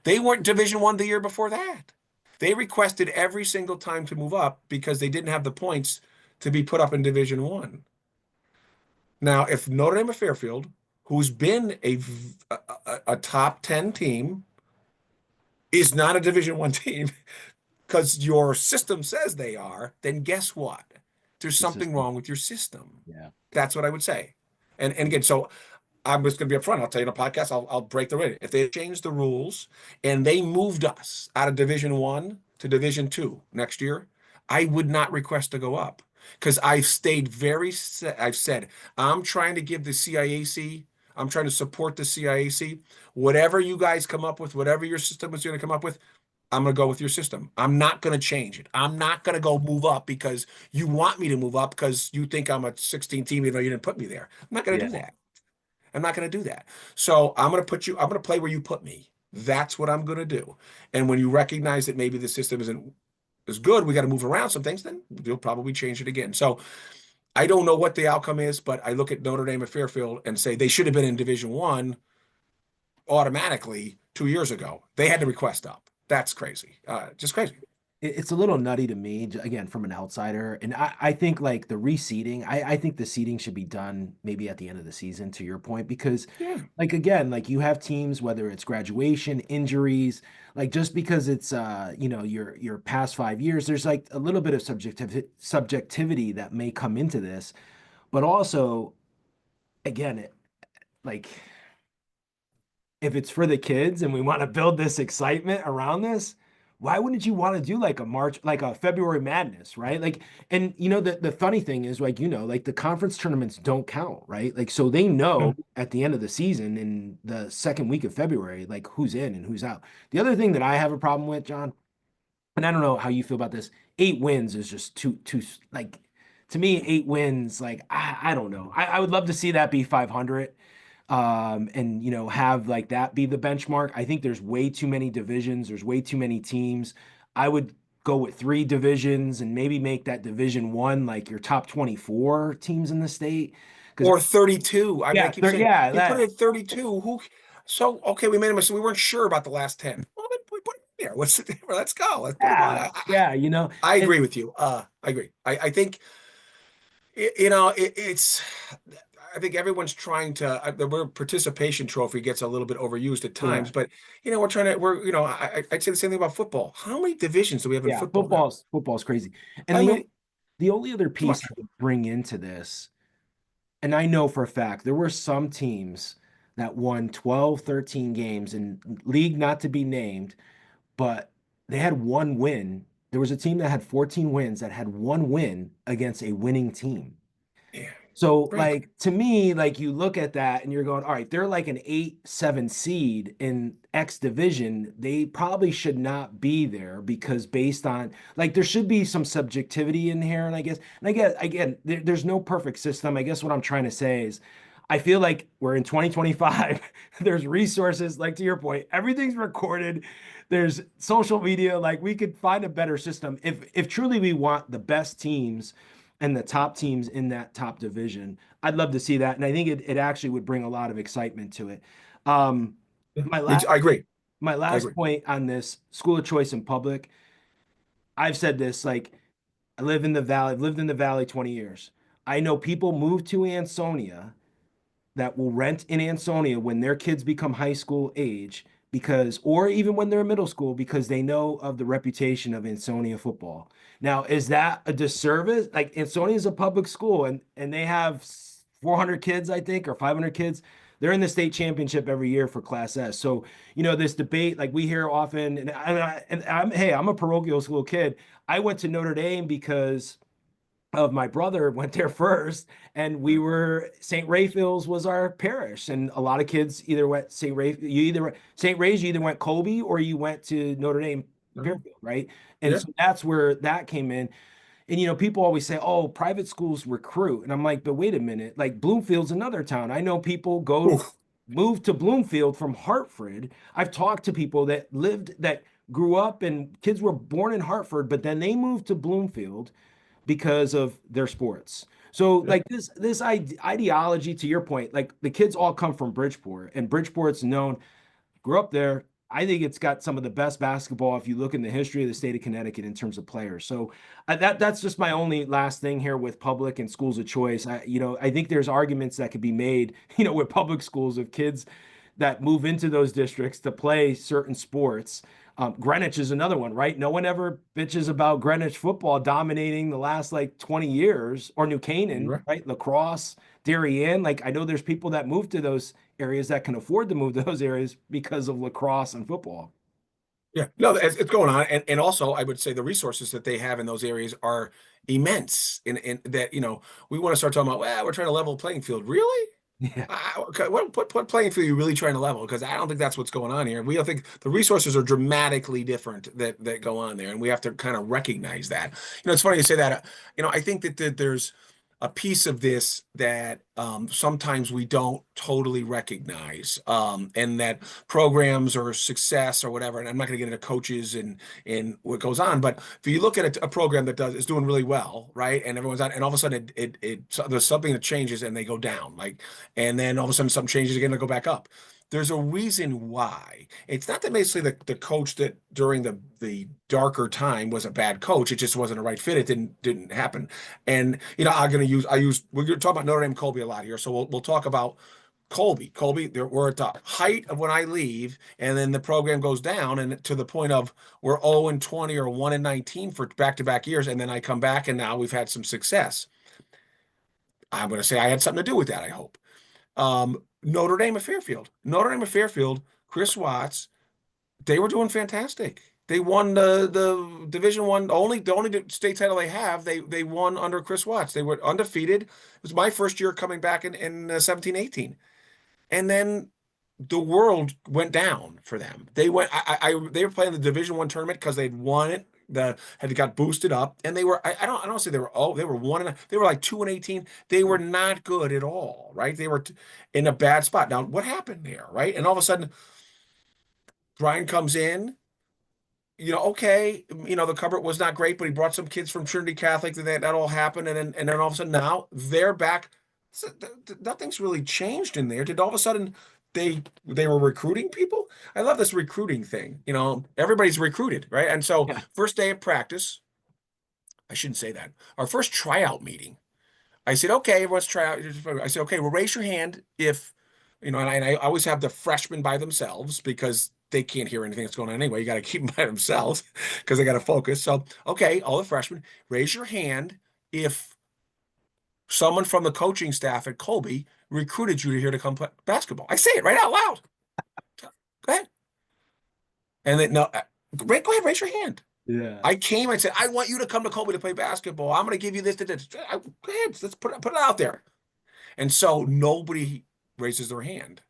They weren't Division One the year before that. They requested every single time to move up because they didn't have the points to be put up in Division One. Now, if Notre Dame of Fairfield, who's been a top 10 team, is not a Division One team because your system says they are, then guess what? There's The something system. wrong with your system. Yeah. That's what I would say. And again, so I'm just going to be upfront. I'll tell you in a podcast, I'll break the rate. If they changed the rules and they moved us out of Division One to Division Two next year, I would not request to go up because I've stayed I've said, I'm trying to give the CIAC, I'm trying to support the CIAC. Whatever you guys come up with, whatever your system is going to come up with, I'm going to go with your system. I'm not going to change it. I'm not going to go move up because you want me to move up because you think I'm a 16 team, even though you didn't put me there. I'm not going to do Yeah. that. I'm not going to do that. So I'm going to play where you put me. That's what I'm going to do. And when you recognize that maybe the system isn't as good, we got to move around some things, then you'll probably change it again. So I don't know what the outcome is, but I look at Notre Dame and Fairfield and say they should have been in Division One automatically 2 years ago. They had to request up. That's crazy. Just crazy. it's a little nutty to me, again, from an outsider. And I think like the reseeding, I think the seeding should be done maybe at the end of the season, to your point, because Yeah. like again, like you have teams, whether it's graduation, injuries, like just because it's your past 5 years, there's like a little bit of subjectivity that may come into this, but also again, like if it's for the kids and we want to build this excitement around this, why wouldn't you want to do like a March, like a February Madness, right? Like, and the funny thing is, like, like the conference tournaments don't count, right? Like, so they know at the end of the season in the second week of February, like who's in and who's out. The other thing that I have a problem with, John, and I don't know how you feel about this, 8 wins is just too like to me, 8 wins, like I don't know. I would love to see that be 500 and have like that be the benchmark. I think there's way too many divisions, there's way too many teams. I would go with 3 divisions and maybe make that division one like your top 24 teams in the state. Because Or 32. I mean, I yeah, keep saying yeah, you put it that at 32. So okay, we made a mistake. We weren't sure about the last 10. Well, then we put it there. Let's go. Let's put them on. yeah, yeah, I and agree with you. I agree. I think it's. I think everyone's trying to. The word participation trophy gets a little bit overused at times, correct. but we're trying to. I'd say the same thing about football. How many divisions do we have in Yeah, football now? football's crazy. And I mean, the only other too piece I much. would bring into this, and I know for a fact there were some teams that won 12, 13 games in league not to be named, but they had one win. There was a team that had 14 wins that had one win against a winning team. Yeah, So, right. like, to me, like, you look at that and you're going, all right, they're like an 8, 7 seed in X division. They probably should not be there because based on, like, there should be some subjectivity in here. And I guess, again, there's no perfect system. I guess what I'm trying to say is, I feel like we're in 2025. There's resources, like to your point, everything's recorded. There's social media. Like, we could find a better system if truly we want the best teams and the top teams in that top division. I'd love to see that. And I think it actually would bring a lot of excitement to it. Um, Yeah. my last I agree. my I last agree. point on this school of choice in public, I've said this, like I live in the valley, I've lived in the valley 20 years. I know people move to Ansonia that will rent in Ansonia when their kids become high school age because, or even when they're in middle school, because they know of the reputation of Ansonia football. Now, is that a disservice? Like Ansonia is a public school and they have 400 kids, I think, or 500 kids. They're in the state championship every year for Class S. So, this debate, like we hear often, hey, I'm a parochial school kid. I went to Notre Dame because of my brother went there first, and we were St. Raphael's was our parish, and a lot of kids either went St. Raphael, you either went St. Ray's, you either went Kolbe or you went to Notre Dame Mhm. Fairfield, right? And Yeah. so that's where that came in. And people always say, "Oh, private schools recruit," and I'm like, "But wait a minute! Like Bloomfield's another town. I know people Oof. move to Bloomfield from Hartford. I've talked to people that grew up and kids were born in Hartford, but then they moved to Bloomfield because of their sports. So Yeah. like this ideology, to your point, like the kids all come from Bridgeport, and Bridgeport's known, grew up there. I think it's got some of the best basketball if you look in the history of the state of Connecticut in terms of players. So that's just my only last thing here with public and schools of choice. I think there's arguments that could be made, with public schools of kids that move into those districts to play certain sports. Greenwich is another one, right? No one ever bitches about Greenwich football dominating the last like 20 years, or New Canaan, Right. right? Lacrosse, Darien. Like I know there's people that move to those areas that can afford to move to those areas because of lacrosse and football. Yeah, no, it's going on, and also I would say the resources that they have in those areas are immense. In that, we want to start talking about, well, we're trying to level the playing field. Really? Yeah. Okay, what playing field are you really trying to level? Because I don't think that's what's going on here. We don't think the resources are dramatically different that go on there, and we have to kind of recognize that. It's funny you say that. I think that there's a piece of this that sometimes we don't totally recognize, and that programs or success or whatever. And I'm not going to get into coaches and what goes on, but if you look at a program that is doing really well, right, and everyone's on, and all of a sudden there's something that changes and they go down, like, and then all of a sudden something changes again, they go back up. there's a reason why. It's not that basically the coach that during the darker time was a bad coach. It just wasn't a right fit. It didn't happen. And I'm gonna use we're gonna talk about Notre Dame Kolbe a lot here. So we'll talk about Kolbe, we're at the height of when I leave, and then the program goes down, and to the point of we're 0 and 20 or 1 and 19 for back-to-back years, and then I come back, and now we've had some success. I'm going to say I had something to do with that, I hope. Notre Dame of Fairfield. Notre Dame of Fairfield, Chris Watts, they were doing fantastic. They won the Division One, the only state title they have. They won under Chris Watts. They were undefeated. It was my first year coming back in 17-18. And then the world went down for them. They they were playing the Division One tournament because they'd won it. Had got boosted up, and they were I don't say they were 1 and they were like 2 and 18. They were not good at all, right? They were in a bad spot. Now, what happened there, right? And all of a sudden, Brian comes in. Okay, the cupboard was not great, but he brought some kids from Trinity Catholic. That all happened, and then all of a sudden now they're back. So nothing's really changed in there. Did all of a sudden they were recruiting people? I love this recruiting thing. Everybody's recruited, right? And so Yeah. first day of practice, I shouldn't say that. Our first tryout meeting, I said, okay, everyone's try out. I said, okay, well, raise your hand if, and I always have the freshmen by themselves because they can't hear anything that's going on anyway. You got to keep them by themselves because they got to focus. So, okay, all the freshmen, raise your hand if someone from the coaching staff at Kolbe recruited you to here to come play basketball. I say it right out loud. Go ahead. And then, no, go ahead, raise your hand. Yeah. I came and said, I want you to come to Kolbe to play basketball. I'm going to give you this. Go ahead, let's put it out there. And so nobody raises their hand.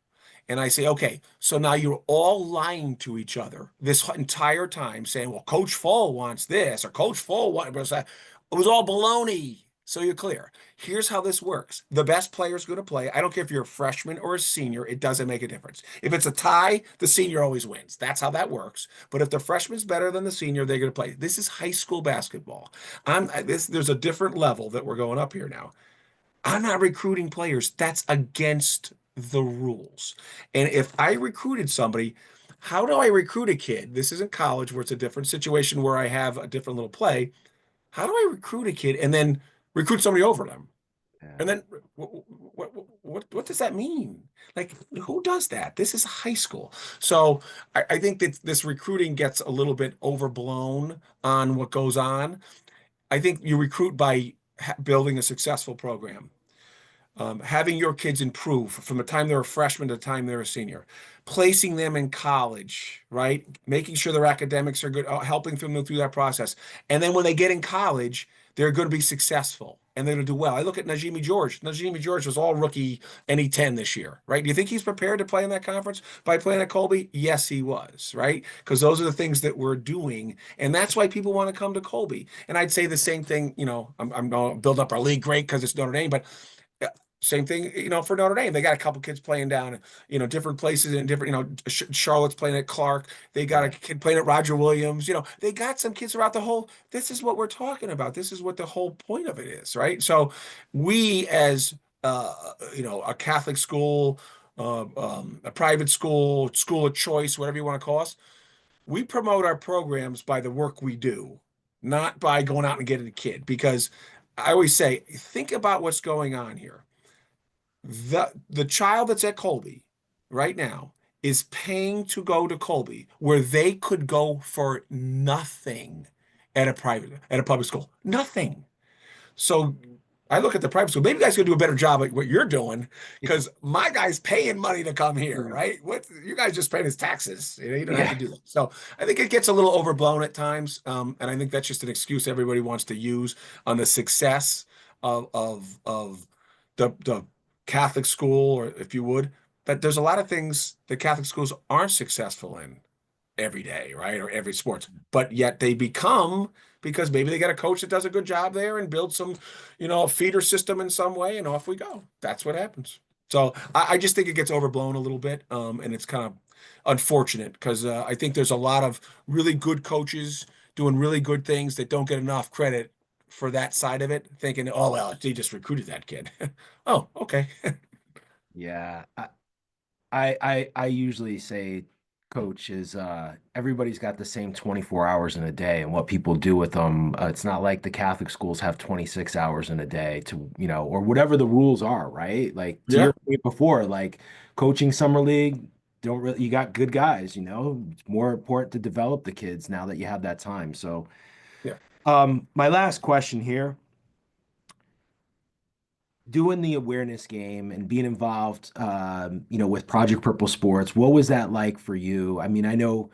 And I say, okay, so now you're all lying to each other this entire time, saying, well, Coach Pfohl wants this or Coach Pfohl wants that. It was all baloney. So you're clear. Here's how this works. The best player is going to play. I don't care if you're a freshman or a senior. It doesn't make a difference. If it's a tie, the senior always wins. That's how that works. But if the freshman's better than the senior, they're going to play. This is high school basketball. There's a different level that we're going up here now. I'm not recruiting players. That's against the rules. And if I recruited somebody, how do I recruit a kid? This isn't college where it's a different situation where I have a different little play. How do I recruit a kid and then recruit somebody over them? And Yeah. then what does that mean? Like, who does that? This is high school. So I think that this recruiting gets a little bit overblown on what goes on. I think you recruit by building a successful program, having your kids improve from the time they're a freshman to the time they're a senior, placing them in college, right? Making sure their academics are good, helping them through that process. And then when they get in college, they're going to be successful and they're going to do well. I look at Najimy George. Najimy George was all rookie NE10 this year, right? Do you think he's prepared to play in that conference by playing at Kolbe? Yes, he was, right? Because those are the things that we're doing. And that's why people want to come to Kolbe. And I'd say the same thing, I'm going to build up our league great because it's Notre Dame, but same thing, for Notre Dame. They got a couple kids playing down, different places and different, Charlotte's playing at Clark. They got a Yeah. kid playing at Roger Williams. They got some kids throughout the whole. This is what we're talking about. This is what the whole point of it is, right? So we as, a Catholic school, a private school of choice, whatever you want to call us, we promote our programs by the work we do, not by going out and getting a kid. Because I always say, think about what's going on here. The child that's at Kolbe right now is paying to go to Kolbe where they could go for nothing at a public school. Nothing. So I look at the private school. Maybe you guys could do a better job at what you're doing because my guy's paying money to come here, True. right? What you guys just paying his taxes. You don't have to Yeah. do that. So I think it gets a little overblown at times, and I think that's just an excuse everybody wants to use on the success of the Catholic school, or if you would. But there's a lot of things that Catholic schools aren't successful in every day, right? Or every sports, but yet they become because maybe they got a coach that does a good job there and builds some, a feeder system in some way, and off we go. That's what happens. So I just think it gets overblown a little bit, and it's kind of unfortunate because I think there's a lot of really good coaches doing really good things that don't get enough credit for that side of it, thinking, oh well, they just recruited that kid. Oh, okay. Yeah. I usually say, coach, is everybody's got the same 24 hours in a day, and what people do with them, it's not like the Catholic schools have 26 hours in a day to, or whatever the rules are, right? Like to Yeah. your point before, like coaching summer league, don't really, you got good guys, it's more important to develop the kids now that you have that time. So, Yeah. my last question here, doing the awareness game and being involved, with Project Purple Sports, what was that like for you? I mean, I know,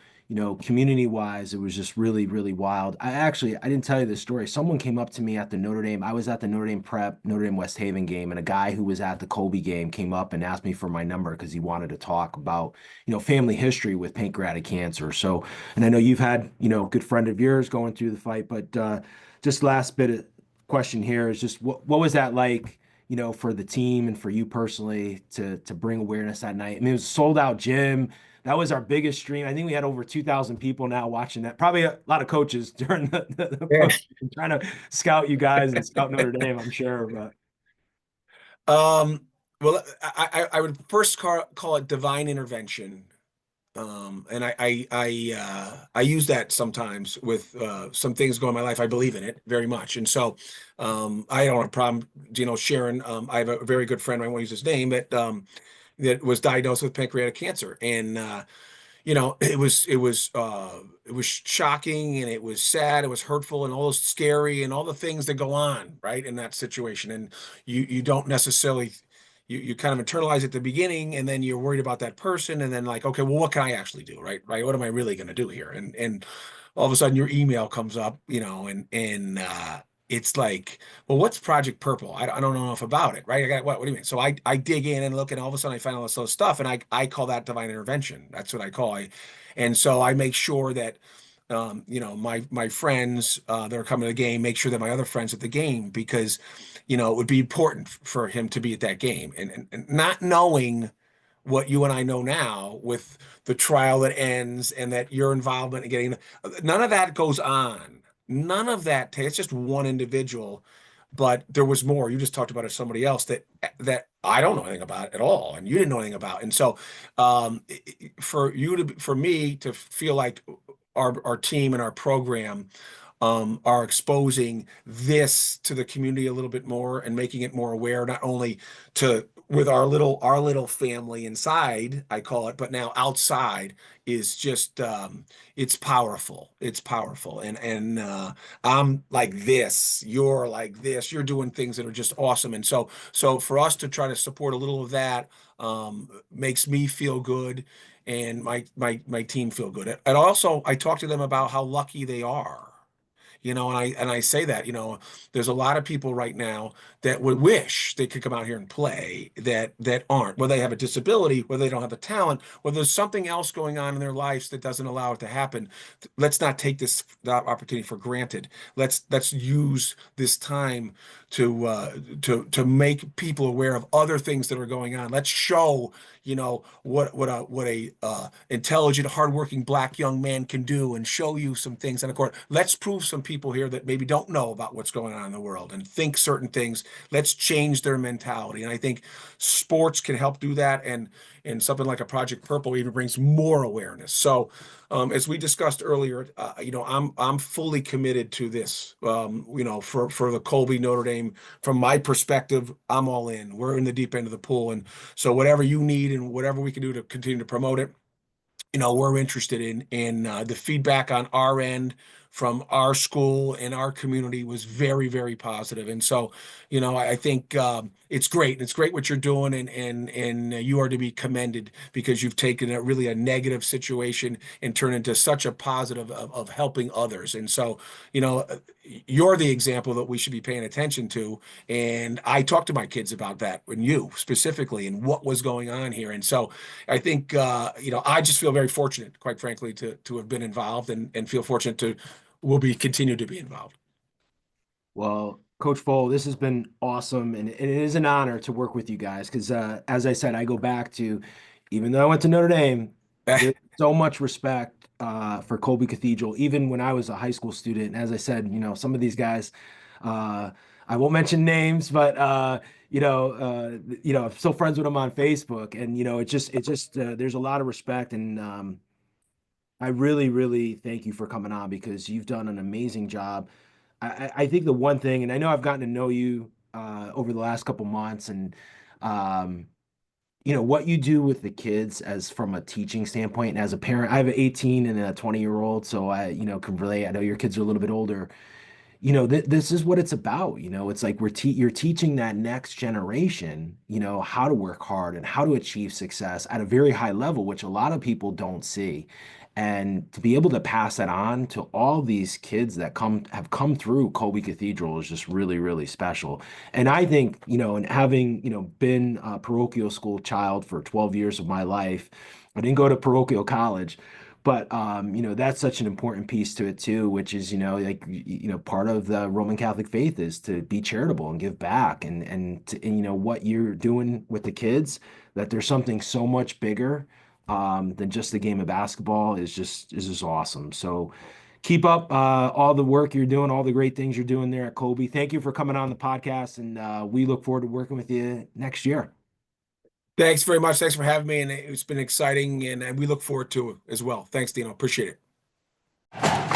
community wise, it was just really, really wild. I didn't tell you this story. Someone came up to me at the Notre Dame. I was at the Notre Dame Prep, Notre Dame West Haven game, and a guy who was at the Kolbe game came up and asked me for my number because he wanted to talk about, family history with pancreatic cancer. So, and I know you've had, a good friend of yours going through the fight, but just last bit of question here is just what was that like? For the team and for you personally to bring awareness that night. I mean, it was a sold out gym. That was our biggest stream. I think we had over 2,000 people now watching that. Probably a lot of coaches during the Yeah. post trying to scout you guys and scout Notre Dame, I'm sure. But Um, well, I would first call it divine intervention. And I use that sometimes with some things going in my life. I believe in it very much, and so I don't have a problem, sharing. I have a very good friend. I won't use his name, that was diagnosed with pancreatic cancer, and it was shocking, and it was sad, it was hurtful, and all those scary, and all the things that go on right in that situation, and you don't necessarily. You kind of internalize at the beginning, and then you're worried about that person, and then like, okay, well, what can I actually do, right? What am I really going to do here? And all of a sudden, your email comes up, and it's like, well, what's Project Purple? I don't know enough about it, right? I got what? What do you mean? So I dig in and look, and all of a sudden, I find all this other stuff, and I call that divine intervention. That's what I call it. And so I make sure that my friends that are coming to the game, make sure that my other friends at the game, because it would be important for him to be at that game, and not knowing what you and I know now with the trial that ends and that your involvement in getting none of that goes on. None of that. It's just one individual, but there was more. You just talked about it, somebody else that I don't know anything about at all, and you didn't know anything about. And so, for me to feel like our team and our program are exposing this to the community a little bit more and making it more aware, not only to with our little family inside, I call it, but now outside is just it's powerful. It's powerful. And I'm like this, you're like this, you're doing things that are just awesome. And so for us to try to support a little of that makes me feel good and my team feel good. And also I talk to them about how lucky they are. And I say that, there's a lot of people right now that would wish they could come out here and play that aren't, whether they have a disability, whether they don't have the talent, whether there's something else going on in their lives that doesn't allow it to happen. Let's not take this opportunity for granted. Let's use this time to make people aware of other things that are going on. Let's show, what a intelligent, hardworking black young man can do, and show you some things. And of course, let's prove some people here that maybe don't know about what's going on in the world and think certain things. Let's change their mentality. And I think sports can help do that. And something like a Project Purple even brings more awareness. So, as we discussed earlier, I'm fully committed to this. For the Kolbe Notre Dame, from my perspective, I'm all in. We're in the deep end of the pool, and so whatever you need and whatever we can do to continue to promote it, we're interested in the feedback on our end from our school and our community was very, very positive. And so, I think it's great. It's great what you're doing, and you are to be commended because you've taken a negative situation and turned into such a positive of helping others. And so, you know, uh, you're the example that we should be paying attention to. And I talked to my kids about that, and you specifically, and what was going on here. And so, I think I just feel very fortunate, quite frankly, to have been involved, and feel fortunate to will be continue to be involved. well, Coach Pfohl, this has been awesome, and it is an honor to work with you guys because, as I said, I go back to, even though I went to Notre Dame, there's so much respect for Kolbe Cathedral, even when I was a high school student. And as I said, some of these guys, uh, I won't mention names, but I'm still friends with them on Facebook, and there's a lot of respect, and I really, really thank you for coming on because you've done an amazing job. I think the one thing, and I know I've gotten to know you over the last couple months, and um, what you do with the kids as from a teaching standpoint, and as a parent, I have an 18 and a 20-year-old, so I, can relate. I know your kids are a little bit older. This is what it's about. It's like you're teaching that next generation, how to work hard and how to achieve success at a very high level, which a lot of people don't see. And to be able to pass that on to all these kids that have come through Kolbe Cathedral is just really, really special. And I think, and having, been a parochial school child for 12 years of my life, I didn't go to parochial college. But that's such an important piece to it too, which is, like part of the Roman Catholic faith is to be charitable and give back and what you're doing with the kids, that there's something so much bigger than just the game of basketball is just awesome. So keep up all the work you're doing, all the great things you're doing there at Kolbe. Thank you for coming on the podcast, and we look forward to working with you next year. Thanks very much. Thanks for having me, and it's been exciting, and we look forward to it as well. Thanks, Dino. Appreciate it.